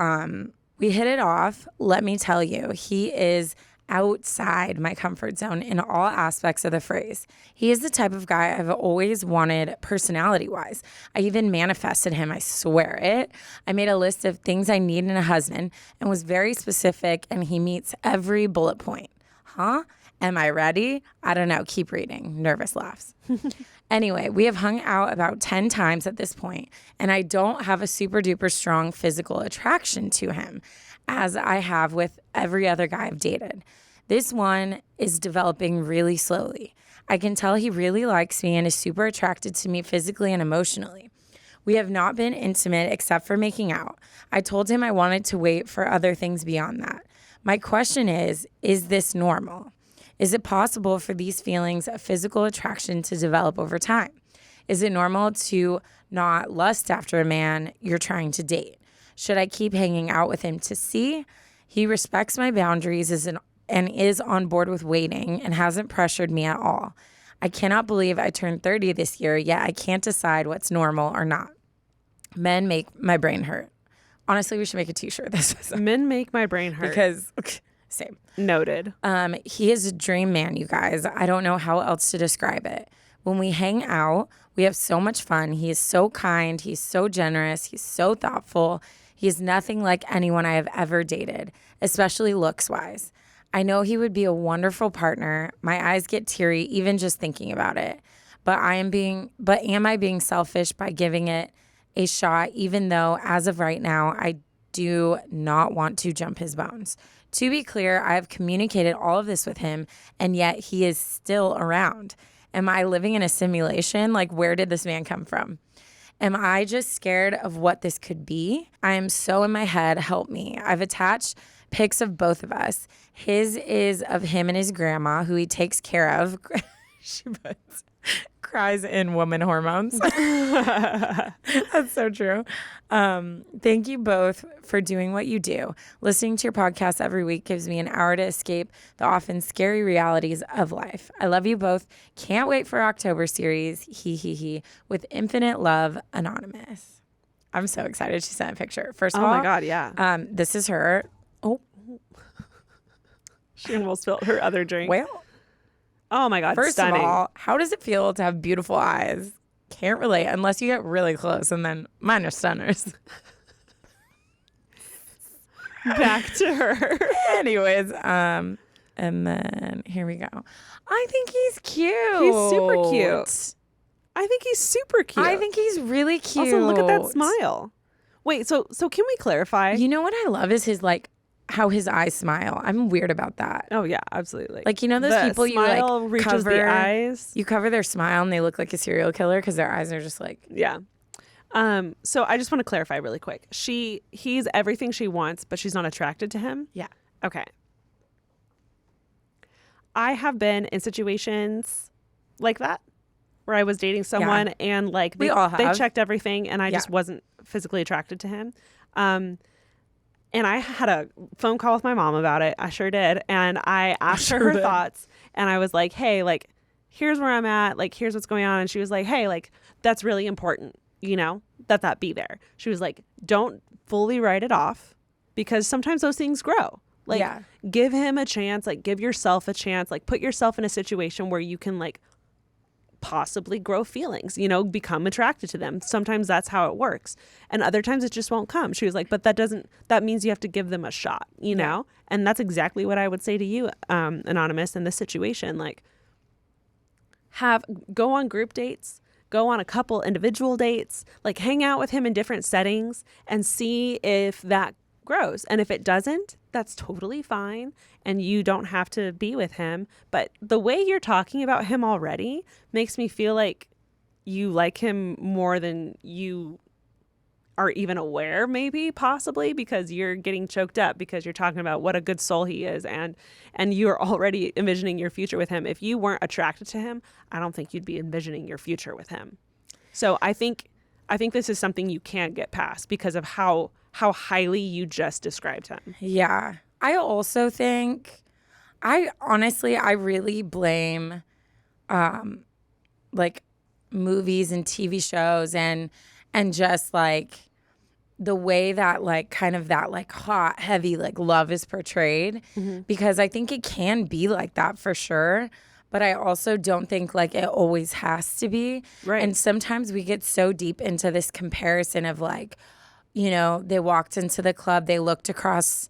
we hit it off. Let me tell you, he is outside my comfort zone in all aspects of the phrase. He is the type of guy I've always wanted personality-wise. I even manifested him, I swear it. I made a list of things I need in a husband and was very specific, and he meets every bullet point. Huh? Am I ready? I don't know. Keep reading. Nervous laughs. Anyway, we have hung out about 10 times at this point, and I don't have a super duper strong physical attraction to him as I have with every other guy I've dated. This one is developing really slowly. I can tell he really likes me and is super attracted to me physically and emotionally. We have not been intimate except for making out. I told him I wanted to wait for other things beyond that. My question is this normal? Is it possible for these feelings of physical attraction to develop over time? Is it normal to not lust after a man you're trying to date? Should I keep hanging out with him to see? He respects my boundaries and is on board with waiting and hasn't pressured me at all. I cannot believe I turned 30 this year, yet I can't decide what's normal or not. Men make my brain hurt. Honestly, we should make a t-shirt. Men make my brain hurt. Because... Okay. Same. Noted. He is a dream man, you guys. I don't know how else to describe it. When we hang out, We have so much fun. He is so kind. He's so generous. He's so thoughtful. He is nothing like anyone I have ever dated, especially looks-wise. I know he would be a wonderful partner. My eyes get teary even just thinking about it. But am I being selfish by giving it a shot, even though as of right now, I do not want to jump his bones? To be clear, I have communicated all of this with him, and yet he is still around. Am I living in a simulation? Like, where did this man come from? Am I just scared of what this could be? I am so in my head. Help me. I've attached pics of both of us. His is of him and his grandma, who he takes care of. She puts cries in woman hormones. That's so true. Thank you both for doing what you do. Listening to your podcast every week gives me an hour to escape the often scary realities of life. I love you both. Can't wait for October series. He. With infinite love, Anonymous. I'm so excited. She sent a picture. First of all, oh my God, yeah. This is her. Oh, She almost spilled her other drink. well. Oh my God, First stunning. of all, how does it feel to have beautiful eyes? Can't relate unless you get really close, and then mine are stunners. Back to her. Anyways, and then here we go. I think he's cute. He's super cute. I think he's super cute. I think he's really cute. Also, look at that smile. Wait, so can we clarify? You know what I love is his how his eyes smile. I'm weird about that. Oh yeah, absolutely. Like, you know those people you smile reaches cover the eyes. You cover their smile and they look like a serial killer because their eyes are just like, yeah. So I just want to clarify really quick. He's everything she wants, but she's not attracted to him. yeah. Okay. I have been in situations like that where I was dating someone and like We all have. they checked everything and I Yeah. just wasn't physically attracted to him. And I had a phone call with my mom about it. I sure did. And I asked her thoughts and I was like, hey, like, here's where I'm at. Like, here's what's going on. And she was like, hey, like, that's really important, you know, that be there. She was like, don't fully write it off because sometimes those things grow. Like, give him a chance, like, give yourself a chance, like, put yourself in a situation where you can, like, possibly grow feelings, you know, become attracted to them. Sometimes that's how it works. And other times it just won't come. She was like, but that means you have to give them a shot, you know? And that's exactly what I would say to you, Anonymous, in this situation. Like, go on group dates, go on a couple individual dates, like hang out with him in different settings and see if that grows. And if it doesn't, that's totally fine. And you don't have to be with him. But the way you're talking about him already makes me feel like you like him more than you are even aware, maybe, possibly, because you're getting choked up because you're talking about what a good soul he is and you're already envisioning your future with him. If you weren't attracted to him, I don't think you'd be envisioning your future with him. So I think this is something you can't get past because of how highly you just described him. Yeah. I also think, I really blame like movies and TV shows and just like the way that like kind of that like hot, heavy like love is portrayed, because I think it can be like that for sure. But I also don't think like it always has to be. Right. And sometimes we get so deep into this comparison of like, you know, they walked into the club, they looked across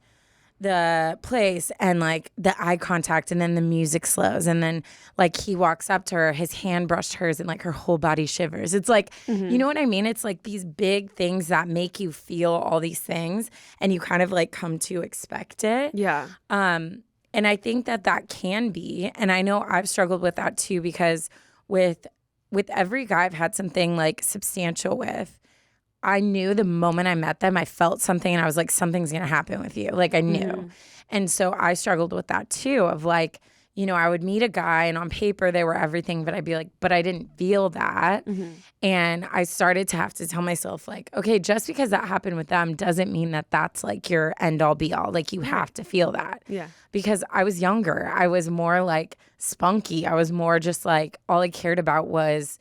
the place and like the eye contact and then the music slows and then like he walks up to her, his hand brushed hers and like her whole body shivers. It's like, you know what I mean? It's like these big things that make you feel all these things and you kind of like come to expect it. Yeah. And I think that can be, and I know I've struggled with that too, because with every guy I've had something like substantial with, I knew the moment I met them, I felt something and I was like, something's going to happen with you. Like I knew. And so I struggled with that too, of like, you know, I would meet a guy and on paper they were everything, but I'd be like, but I didn't feel that. And I started to have to tell myself like, okay, just because that happened with them doesn't mean that that's like your end all be all. Like you have to feel that. Yeah. Because I was younger. I was more like spunky. I was more just like, all I cared about was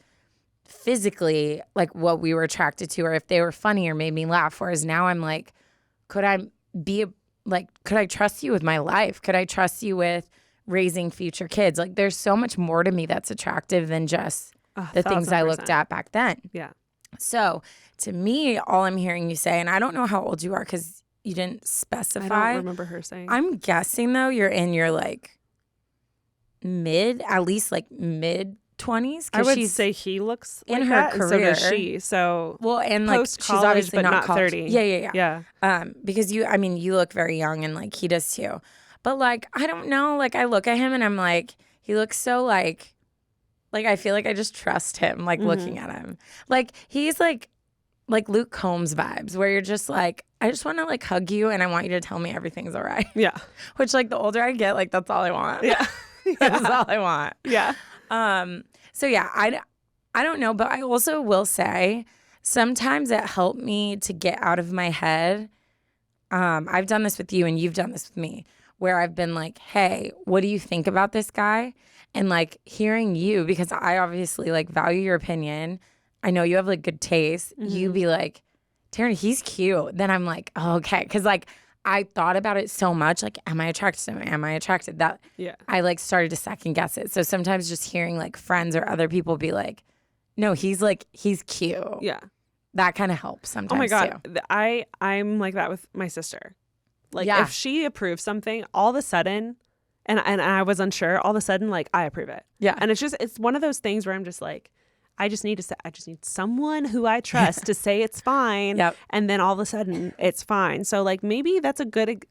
physically like what we were attracted to or if they were funny or made me laugh. Whereas now I'm like, could I trust you with my life? Could I trust you with raising future kids? Like there's so much more to me that's attractive than just the things I looked at back then. Yeah. So to me, all I'm hearing you say, and I don't know how old you are because you didn't specify. I don't remember her saying. I'm guessing though you're in your like at least like mid 20s. I would say he looks in like her that, career. and so does she. So well, and like she's post-college, obviously but not not college. 30. Yeah. Yeah. Because you look very young and like he does too. But like I don't know, like I look at him and I'm like he looks so like I feel like I just trust him like looking at him. Like he's like Luke Combs vibes where you're just like I just want to like hug you and I want you to tell me everything's all right. Yeah. Which like the older I get, like that's all I want. Yeah. That's all I want. Yeah. So yeah, I don't know, but I also will say sometimes it helped me to get out of my head. I've done this with you and you've done this with me where I've been like, hey, what do you think about this guy? And like hearing you, because I obviously like value your opinion. I know you have like good taste. You be like, Taryne, he's cute. Then I'm like, oh, okay. Cause like I thought about it so much, like, am I attracted to him? Am I attracted? That I like started to second guess it. So sometimes just hearing like friends or other people be like, no, he's cute. Yeah. That kind of helps sometimes. Oh my God. Too. I'm like that with my sister. Like if she approves something, all of a sudden, and I was unsure, all of a sudden, like I approve it. Yeah. And it's one of those things where I'm just like, I just need someone who I trust to say it's fine. Yep. And then all of a sudden it's fine. So like maybe that's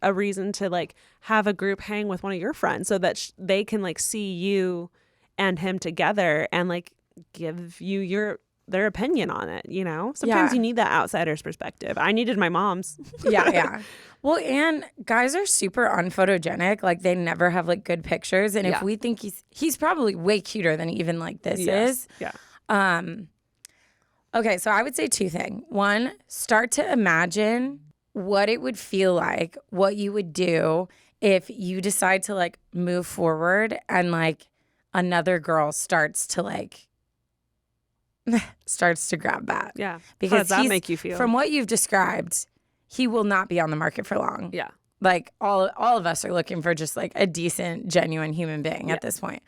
a reason to like have a group hang with one of your friends so that they can like see you and him together and like give you their opinion on it, you know? Sometimes you need that outsider's perspective. I needed my mom's. Yeah. Well, and guys are super unphotogenic. Like they never have like good pictures. And if we think he's probably way cuter than even like this is. Yeah. Okay, so I would say two things. One, start to imagine what it would feel like, what you would do if you decide to like move forward and like another girl starts to grab that. Yeah. Because how does that make you feel? From what you've described, he will not be on the market for long. Yeah. Like all of us are looking for just like a decent, genuine human being at this point.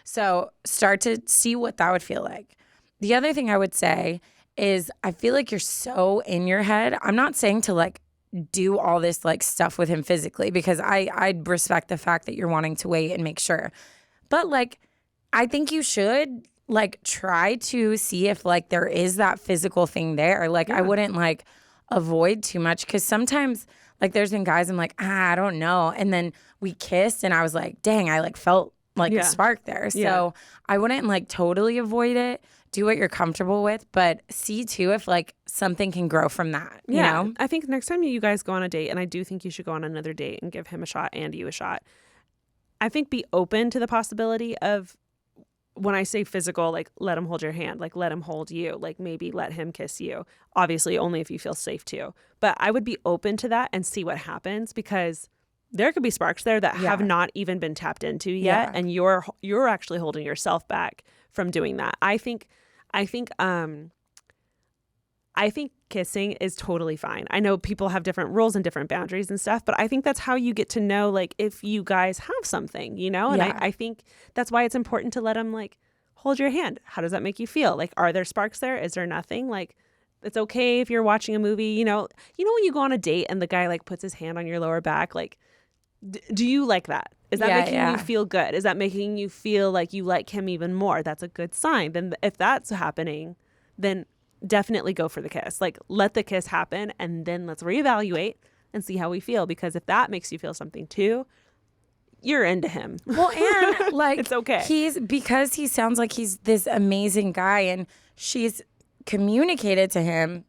So start to see what that would feel like. The other thing I would say is I feel like you're so in your head. I'm not saying to like do all this like stuff with him physically because I respect the fact that you're wanting to wait and make sure. But like I think you should like try to see if like there is that physical thing there. Like I wouldn't like avoid too much because sometimes like there's been guys I'm like, I don't know. And then we kissed and I was like, dang, I like felt like a spark there. So I wouldn't like totally avoid it. Do what you're comfortable with, but see too if like something can grow from that, you know? I think next time you guys go on a date, and I do think you should go on another date and give him a shot and you a shot. I think be open to the possibility of, when I say physical, like let him hold your hand, like let him hold you, like maybe let him kiss you. Obviously only if you feel safe to. But I would be open to that and see what happens because there could be sparks there that have not even been tapped into yet, and you're actually holding yourself back from doing that. I think kissing is totally fine. I know people have different rules and different boundaries and stuff, but I think that's how you get to know like if you guys have something, you know? And I think that's why it's important to let them like hold your hand. How does that make you feel? Like, are there sparks there? Is there nothing? Like, it's okay if you're watching a movie, you know when you go on a date and the guy like puts his hand on your lower back, like, do you like that? Is that making you feel good? Is that making you feel like you like him even more? That's a good sign. Then if that's happening, then definitely go for the kiss. Like let the kiss happen and then let's reevaluate and see how we feel. Because if that makes you feel something too, you're into him. Well, and like it's okay. Because he sounds like he's this amazing guy and she's communicated to him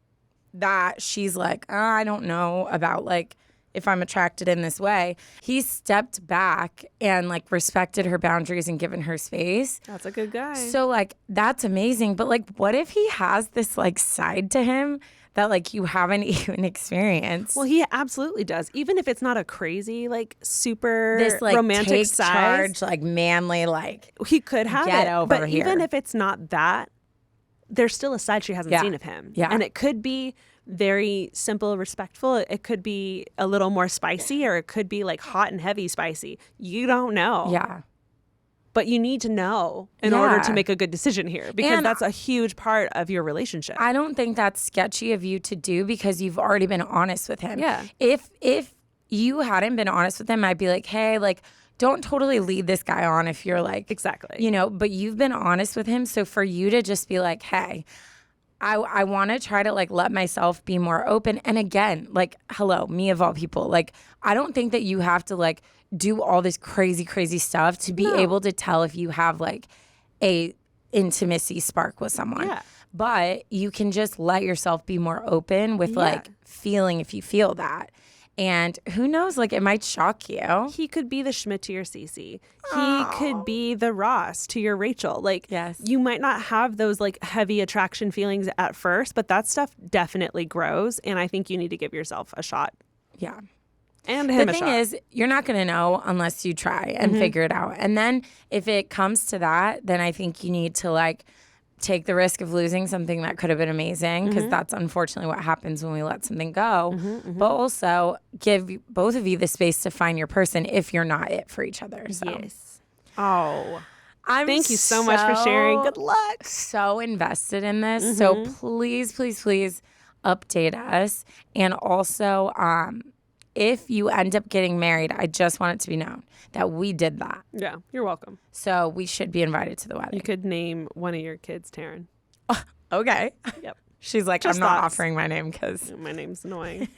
that she's like, I don't know about like if I'm attracted in this way. He stepped back and like respected her boundaries and given her space. That's a good guy. So like that's amazing. But like what if he has this like side to him that like you haven't even experienced? Well, he absolutely does. Even if it's not a crazy like super this like romantic take side, charge, like manly, like he could have get it. over but here. Even if it's not that, there's still a side she hasn't seen of him. Yeah. And it could be very simple, respectful. It could be a little more spicy, or it could be like hot and heavy spicy. You don't know. Yeah. but you need to know in order to make a good decision here, because that's a huge part of your relationship. I don't think that's sketchy of you to do because you've already been honest with him. Yeah. If you hadn't been honest with him, I'd be like, hey, like, don't totally lead this guy on if you're like, exactly, you know, but you've been honest with him. So for you to just be like, hey, I want to try to like let myself be more open. And again, like, hello, me of all people, like, I don't think that you have to like do all this crazy, crazy stuff to be able to tell if you have like a intimacy spark with someone. Yeah. But you can just let yourself be more open with like feeling if you feel that. And who knows, like, it might shock you. He could be the Schmidt to your Cece. He could be the Ross to your Rachel. Like, you might not have those like heavy attraction feelings at first, but that stuff definitely grows. And I think you need to give yourself a shot. Yeah. And him a shot. The thing is, you're not going to know unless you try and figure it out. And then if it comes to that, then I think you need to like take the risk of losing something that could have been amazing, because that's unfortunately what happens when we let something go. But also give both of you the space to find your person if you're not it for each other. So. Yes. Oh, thank you so much for sharing. Good luck. So invested in this. So please, please, please update us. And also, if you end up getting married, I just want it to be known that we did that. Yeah, you're welcome. So we should be invited to the wedding. You could name one of your kids Taryne. Okay. Yep. She's like, Just I'm not thoughts. offering my name because my name's annoying.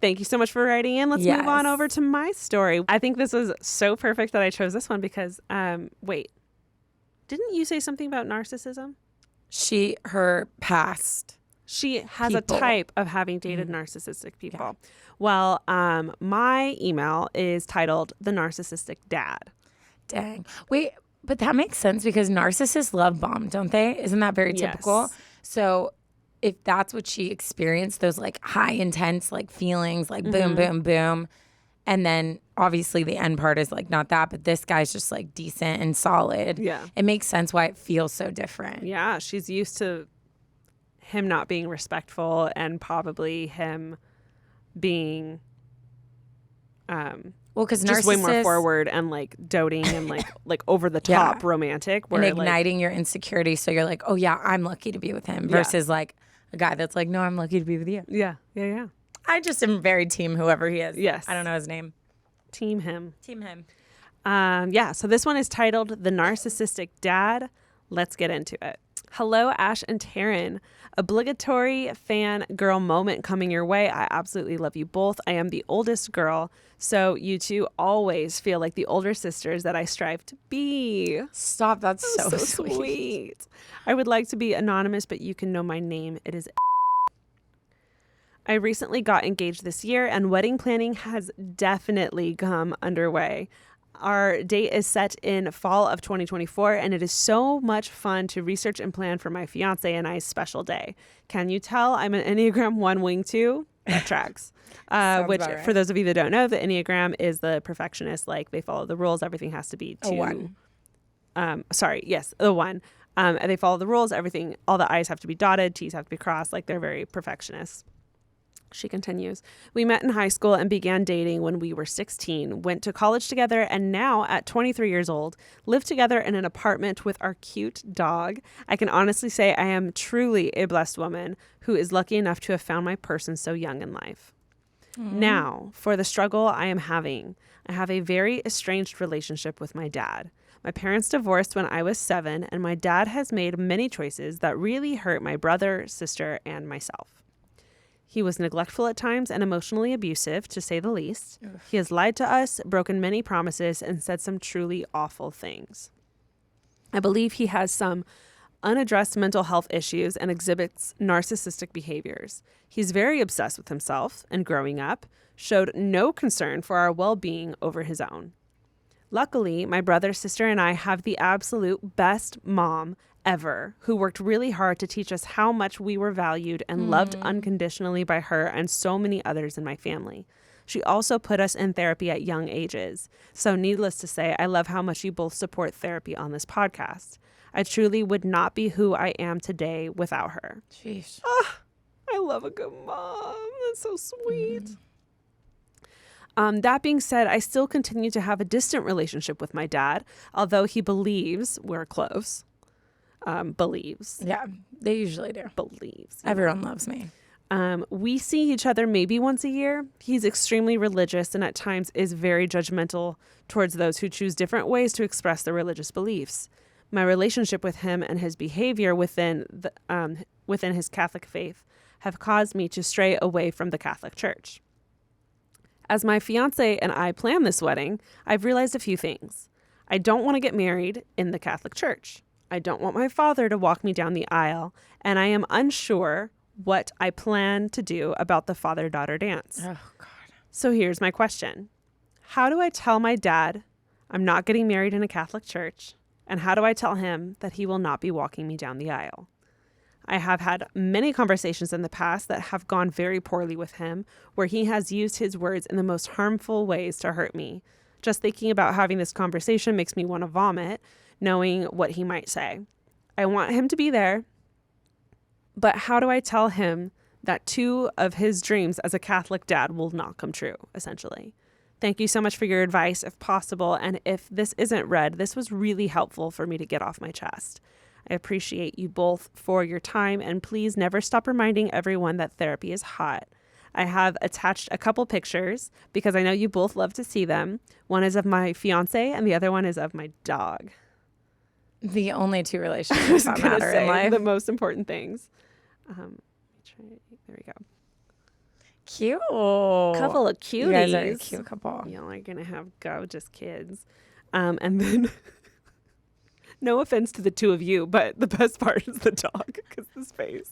Thank you so much for writing in. Let's move on over to my story. I think this was so perfect that I chose this one because, wait, didn't you say something about narcissism? Her past. She has a type of having dated narcissistic people. Yeah. Well, my email is titled The Narcissistic Dad. Dang. Wait, but that makes sense because narcissists love bomb, don't they? Isn't that very typical? Yes. So if that's what she experienced, those like high intense like feelings, like boom, boom, boom. And then obviously the end part is like not that, but this guy's just like decent and solid. Yeah. It makes sense why it feels so different. Yeah. She's used to him not being respectful and probably him being because just way more forward and like doting and like over the top romantic, where and igniting your insecurity. So you're like, oh yeah, I'm lucky to be with him versus like a guy that's like, no, I'm lucky to be with you. Yeah. I just am very team whoever he is. Yes. I don't know his name. Team him. Yeah. So this one is titled The Narcissistic Dad. Let's get into it. Hello, Ash and Taryne. Obligatory fan girl moment coming your way. I absolutely love you both. I am the oldest girl, so you two always feel like the older sisters that I strive to be. Stop. That's so sweet. I would like to be anonymous, but you can know my name. It is I recently got engaged this year, and wedding planning has definitely come underway. Our date is set in fall of 2024, and it is so much fun to research and plan for my fiance and I's special day. Can you tell I'm an Enneagram 1 wing 2? That tracks. Which, right. For those of you that don't know, the Enneagram is the perfectionist. Like, they follow the rules. Everything has to be a 1. The 1. They follow the rules. Everything, all the I's have to be dotted. T's have to be crossed. Like, they're very perfectionist. She continues, we met in high school and began dating when we were 16, went to college together, and now at 23 years old, live together in an apartment with our cute dog. I can honestly say I am truly a blessed woman who is lucky enough to have found my person so young in life. Now, for the struggle I am having, I have a very estranged relationship with my dad. My parents divorced when I was 7, and my dad has made many choices that really hurt my brother, sister, and myself. He was neglectful at times and emotionally abusive, to say the least. Ugh. He has lied to us, broken many promises, and said some truly awful things. I believe he has some unaddressed mental health issues and exhibits narcissistic behaviors. He's very obsessed with himself and growing up, showed no concern for our well-being over his own. Luckily, my brother, sister, and I have the absolute best mom ever, who worked really hard to teach us how much we were valued and loved unconditionally by her and so many others in my family. She also put us in therapy at young ages. So needless to say, I love how much you both support therapy on this podcast. I truly would not be who I am today without her. Jeez. I love a good mom. That's so sweet. That being said, I still continue to have a distant relationship with my dad, although he believes we're close. Believes. Yeah, they usually do. Believes. Everyone loves me. We see each other maybe once a year. He's extremely religious and at times is very judgmental towards those who choose different ways to express their religious beliefs. My relationship with him and his behavior within his Catholic faith have caused me to stray away from the Catholic Church. As my fiance and I plan this wedding, I've realized a few things. I don't want to get married in the Catholic Church. I don't want my father to walk me down the aisle, and I am unsure what I plan to do about the father-daughter dance. Oh, God. So here's my question. How do I tell my dad I'm not getting married in a Catholic church? And how do I tell him that he will not be walking me down the aisle? I have had many conversations in the past that have gone very poorly with him, where he has used his words in the most harmful ways to hurt me. Just thinking about having this conversation makes me want to vomit, knowing what he might say. I want him to be there, but how do I tell him that 2 of his dreams as a Catholic dad will not come true, essentially? Thank you so much for your advice, if possible. And if this isn't read, this was really helpful for me to get off my chest. I appreciate you both for your time, and please never stop reminding everyone that therapy is hot. I have attached a couple pictures because I know you both love to see them. One is of my fiance and the other one is of my dog. The only 2 relationships that matter in life. The most important things. There we go. Cute. Couple of cuties. You guys are a cute couple. Y'all are going to have gorgeous kids. And then, no offense to the 2 of you, but the best part is the dog because this face.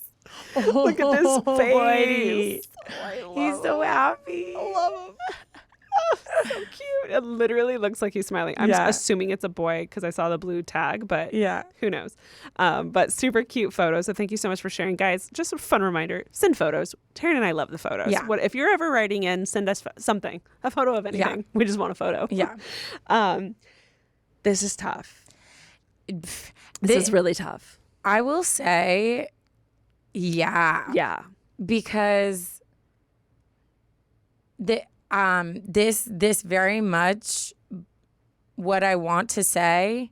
Look at this face. Oh, he's so happy. I love him. So cute. It literally looks like he's smiling. I'm assuming it's a boy because I saw the blue tag, but who knows? But super cute photos. So thank you so much for sharing, guys. Just a fun reminder: send photos. Taryne and I love the photos. Yeah. If you're ever writing in, send us something, a photo of anything. We just want a photo. Yeah. This is tough. This is really tough. I will say, yeah, because this very much what I want to say,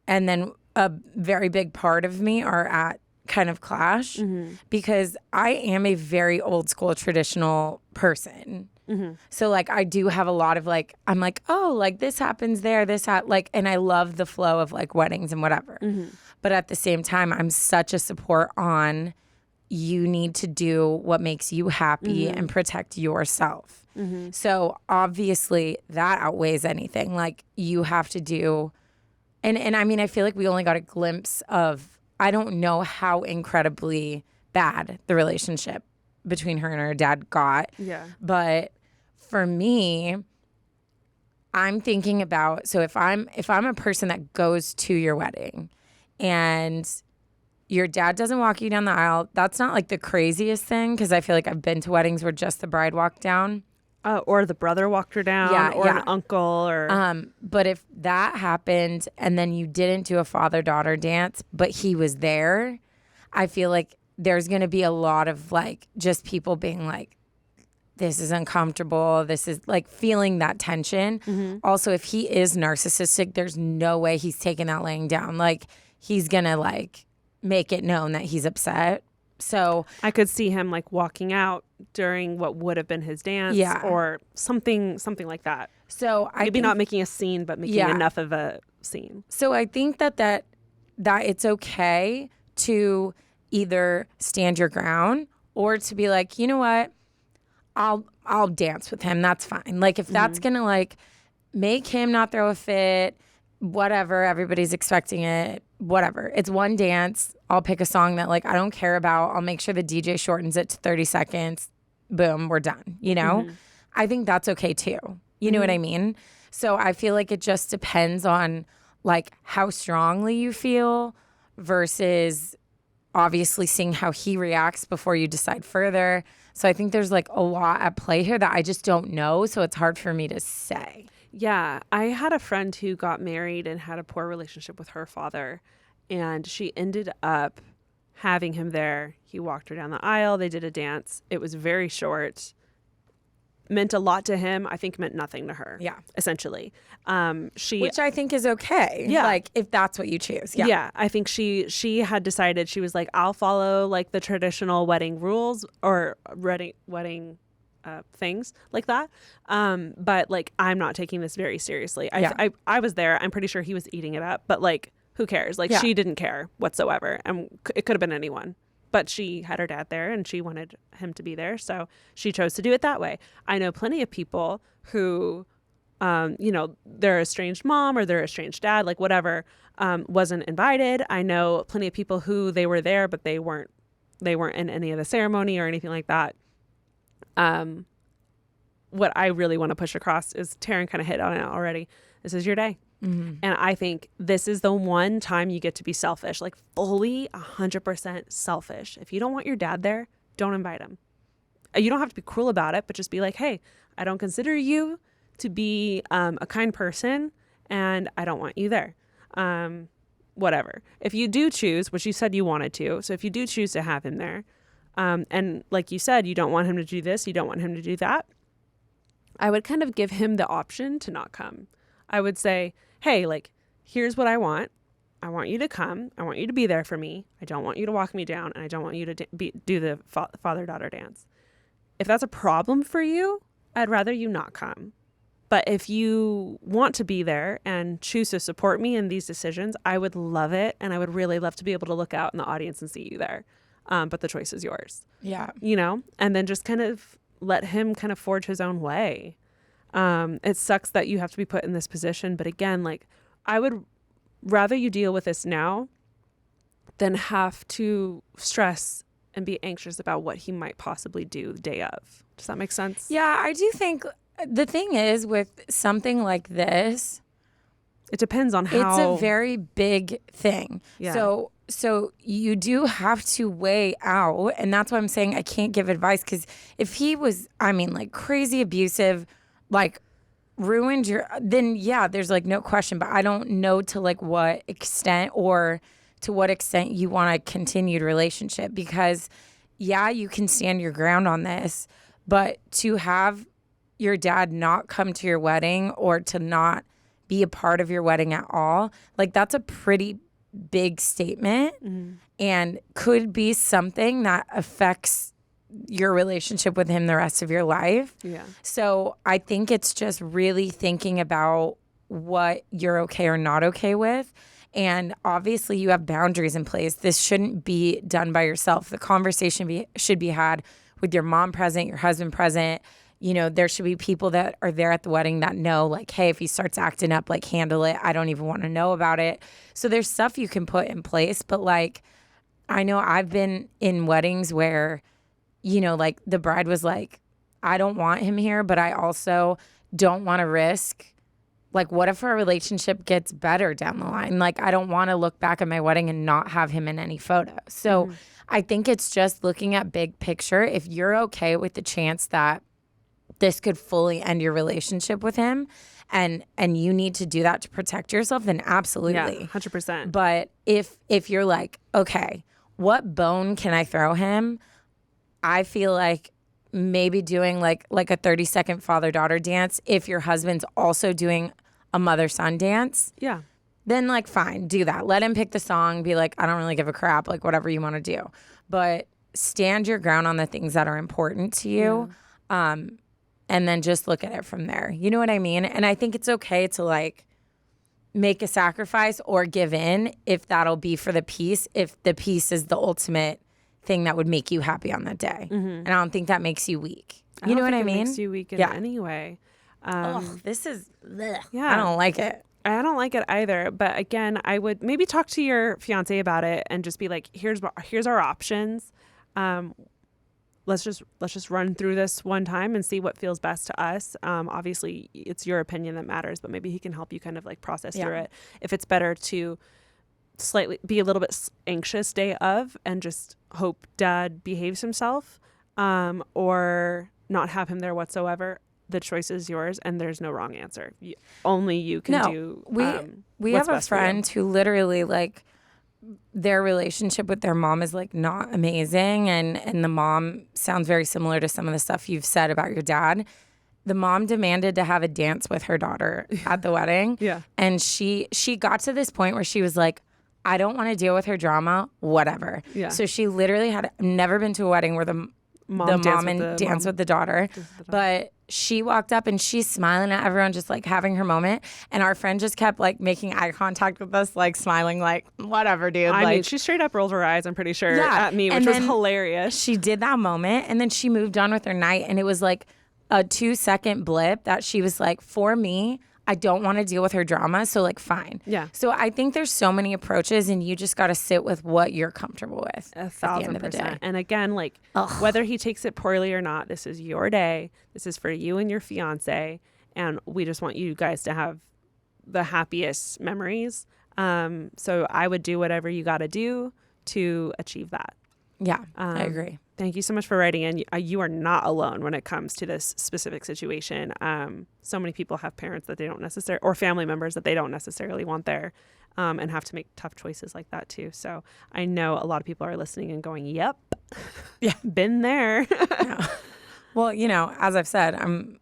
and then a very big part of me are at kind of clash because I am a very old school traditional person. So like I do have a lot of like, I'm like, oh, like this happens there, and I love the flow of like weddings and whatever. But at the same time, I'm such a support on you need to do what makes you happy and protect yourself. So obviously that outweighs anything. Like you have to do, and I mean, I feel like we only got a glimpse of, I don't know how incredibly bad the relationship between her and her dad got. Yeah. But for me, I'm thinking about, so if I'm a person that goes to your wedding and your dad doesn't walk you down the aisle, that's not like the craziest thing because I feel like I've been to weddings where just the bride walked down. Or the brother walked her down, or an uncle, or. But if that happened and then you didn't do a father-daughter dance, but he was there, I feel like there's going to be a lot of like just people being like, this is uncomfortable. This is like feeling that tension. Also, if he is narcissistic, there's no way he's taking that laying down. Like he's going to like make it known that he's upset. So I could see him like walking out during what would have been his dance, or something like that. So maybe not making a scene, but making enough of a scene. So I think that it's okay to either stand your ground or to be like, you know what, I'll dance with him. That's fine. Like if that's gonna like make him not throw a fit, whatever, everybody's expecting it, whatever. It's one dance. I'll pick a song that like I don't care about. I'll make sure the DJ shortens it to 30 seconds. Boom, we're done. You know? I think that's okay too. You know what I mean? So I feel like it just depends on like how strongly you feel versus obviously seeing how he reacts before you decide further. So I think there's like a lot at play here that I just don't know. So it's hard for me to say. Yeah, I had a friend who got married and had a poor relationship with her father, and she ended up having him there. He walked her down the aisle. They did a dance. It was very short. meant a lot to him, I think meant nothing to her. Yeah. Essentially. Which I think is okay. Yeah. Like, if that's what you choose. Yeah. Yeah. I think she had decided, she was like, I'll follow like the traditional wedding rules or wedding things like that. But like, I'm not taking this very seriously. I was there. I'm pretty sure he was eating it up, but like, who cares? Like, she didn't care whatsoever. And it could have been anyone. But she had her dad there and she wanted him to be there. So she chose to do it that way. I know plenty of people who, their estranged mom or their estranged dad, like whatever, wasn't invited. I know plenty of people who they were there, but they weren't in any of the ceremony or anything like that. What I really want to push across is Taryne kind of hit on it already. This is your day. Mm-hmm. And I think this is the one time you get to be selfish, like fully 100% selfish. If you don't want your dad there, don't invite him. You don't have to be cruel about it, but just be like, hey, I don't consider you to be a kind person and I don't want you there. Whatever. If you do choose, which you said you wanted to, so if you do choose to have him there, and like you said, you don't want him to do this, you don't want him to do that, I would kind of give him the option to not come. I would say, hey, like, here's what I want. I want you to come. I want you to be there for me. I don't want you to walk me down, and I don't want you to do the father-daughter dance. If that's a problem for you, I'd rather you not come. But if you want to be there and choose to support me in these decisions, I would love it, and I would really love to be able to look out in the audience and see you there. But the choice is yours. Yeah. And then just kind of let him kind of forge his own way. It sucks that you have to be put in this position, but again, like, I would rather you deal with this now than have to stress and be anxious about what he might possibly do the day of. Does that make sense? Yeah, I do think the thing is with something like this, it depends on how. It's a very big thing. Yeah. So you do have to weigh out, and that's why I'm saying I can't give advice, because if he was, like crazy abusive, like ruined then yeah, there's like no question, but I don't know to like what extent or to what extent you want a continued relationship, because yeah, you can stand your ground on this, but to have your dad not come to your wedding or to not be a part of your wedding at all, like that's a pretty big statement and could be something that affects your relationship with him the rest of your life. Yeah. So I think it's just really thinking about what you're okay or not okay with. And obviously you have boundaries in place. This shouldn't be done by yourself. The conversation should be had with your mom present, your husband present. There should be people that are there at the wedding that know, like, hey, if he starts acting up, like, handle it. I don't even want to know about it. So there's stuff you can put in place. But like, I know I've been in weddings where, like the bride was like, I don't want him here, but I also don't want to risk, like, what if our relationship gets better down the line? Like, I don't want to look back at my wedding and not have him in any photo. So I think it's just looking at big picture. If you're okay with the chance that this could fully end your relationship with him and you need to do that to protect yourself, then absolutely. Yeah, 100%. But if you're like, okay, what bone can I throw him? I feel like maybe doing like a 30-second father-daughter dance if your husband's also doing a mother-son dance. Yeah. Then like, fine, do that. Let him pick the song. Be like, I don't really give a crap, like whatever you want to do. But stand your ground on the things that are important to you. Yeah. And then just look at it from there. You know what I mean? And I think it's okay to like make a sacrifice or give in if that'll be for the peace, if the peace is the ultimate thing that would make you happy on that day. And I don't think that makes you weak. You know what I mean? It makes you weak in any way. This is, bleh. Yeah. I don't like it. I don't like it either. But again, I would maybe talk to your fiance about it and just be like, here's our options. Let's just run through this one time and see what feels best to us. Obviously, it's your opinion that matters, but maybe he can help you kind of like process through it. If it's better to slightly be a little bit anxious day of and just hope dad behaves himself, or not have him there whatsoever, the choice is yours and there's no wrong answer. Only you can do we have a friend who literally like their relationship with their mom is like not amazing, and the mom sounds very similar to some of the stuff you've said about your dad. the mom demanded to have a dance with her daughter at the wedding. Yeah. And she got to this point where she was like, I don't want to deal with her drama, whatever. Yeah. So she literally had never been to a wedding where the mom danced with the daughter. But she walked up and she's smiling at everyone, just like having her moment. And our friend just kept like making eye contact with us, like smiling, like, whatever, dude. I like, mean, she straight up rolled her eyes, I'm pretty sure, at me, which was hilarious. She did that moment and then she moved on with her night. And it was like a 2-second blip that she was like, for me, I don't want to deal with her drama, so like fine. Yeah. So I think there's so many approaches and you just got to sit with what you're comfortable with 1,000%. at the end of the day. And again, like whether he takes it poorly or not, this is your day. This is for you and your fiance. And we just want you guys to have the happiest memories. So I would do whatever you got to do to achieve that. Yeah, I agree. Thank you so much for writing in. You are not alone when it comes to this specific situation. So many people have parents that they don't necessarily, or family members that they don't necessarily want there, and have to make tough choices like that too. So I know a lot of people are listening and going, yep, yeah, been there. Yeah. Well, you know, as I've said, I'm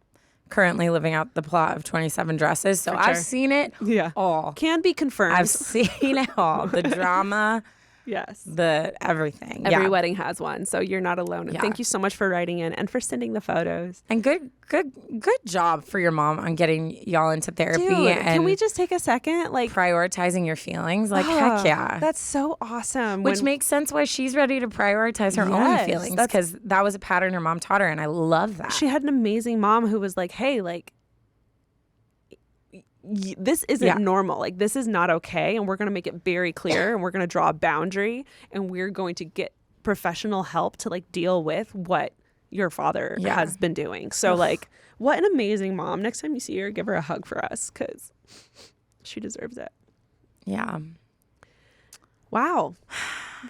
currently living out the plot of 27 Dresses. So I've seen it all. Can be confirmed. I've seen it all. The drama. Yes. The everything. Every wedding has one. So you're not alone. And thank you so much for writing in and for sending the photos. And good job for your mom on getting y'all into therapy. Dude, and can we just take a second? Like prioritizing your feelings. Like, heck yeah. That's so awesome. Which makes sense why she's ready to prioritize her own feelings. Because that was a pattern her mom taught her. And I love that. She had an amazing mom who was like, hey, like, this isn't normal. Like, this is not okay. And we're going to make it very clear and we're going to draw a boundary and we're going to get professional help to like deal with what your father has been doing. So like, what an amazing mom. Next time you see her, give her a hug for us because she deserves it. Yeah. Wow.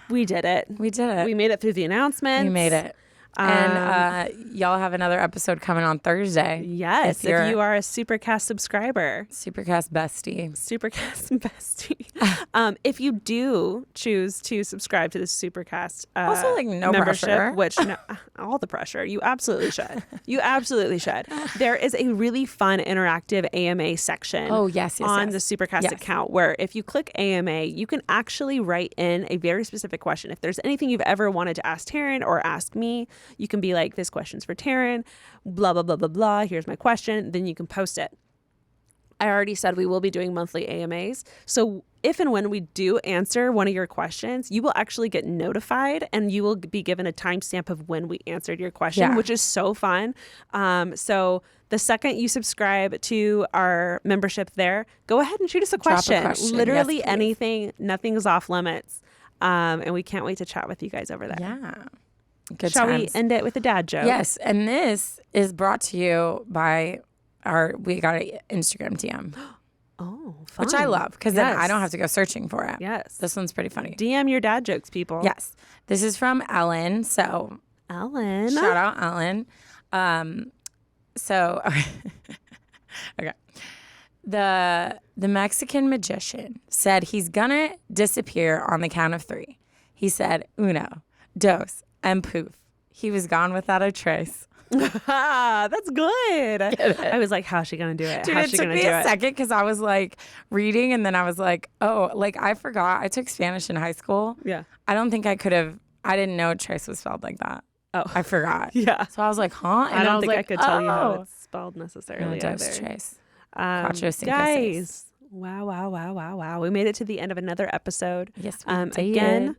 We did it. We did it. We made it through the announcements. We made it. And y'all have another episode coming on Thursday. Yes, if you are a Supercast subscriber. Supercast bestie. Supercast bestie. If you do choose to subscribe to the Supercast also like no membership, pressure. which all the pressure. You absolutely should. You absolutely should. There is a really fun interactive AMA section on the Supercast account where if you click AMA, you can actually write in a very specific question. If there's anything you've ever wanted to ask Taryne or ask me, you can be like, this question's for Taryne, blah, blah, blah, blah, blah. Here's my question. Then you can post it. I already said we will be doing monthly AMAs. So if and when we do answer one of your questions, you will actually get notified and you will be given a timestamp of when we answered your question, which is so fun. So the second you subscribe to our membership there, go ahead and shoot us a question. Literally anything, nothing's off limits. And we can't wait to chat with you guys over there. Yeah. Good Shall times. we end it with a dad joke? Yes. And this is brought to you by we got an Instagram DM. Oh, fun. Which I love because then I don't have to go searching for it. Yes. This one's pretty funny. DM your dad jokes, people. Yes. This is from Ellen. So Ellen. Shout out Ellen. Okay. The Mexican magician said he's gonna disappear on the count of 3. He said, 1, 2, and poof. He was gone without a trace. That's good. I was like, how's she gonna do it? Dude, it took me a second because I was like reading and then I was like, oh, like I forgot. I took Spanish in high school. Yeah. I don't think I could have. I didn't know trace was spelled like that. Oh, I forgot. Yeah. So I was like, huh? And I don't think like, I could tell you how it's spelled necessarily. No, it trace. Guys, wow. We made it to the end of another episode. Yes, we did. Again,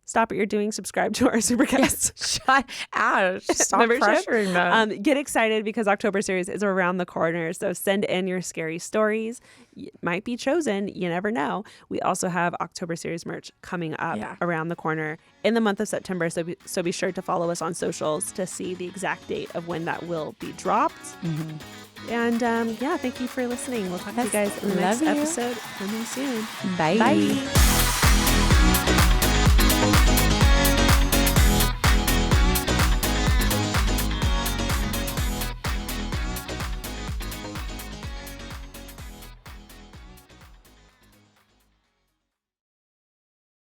stop what you're doing. Subscribe to our Supercast. Shut out. Stop pressuring them. Get excited because October series is around the corner. So send in your scary stories. You might be chosen. You never know. We also have October series merch coming up around the corner in the month of September. So be sure to follow us on socials to see the exact date of when that will be dropped. Mm-hmm. And thank you for listening. We'll talk to you guys in the next episode coming soon. Bye.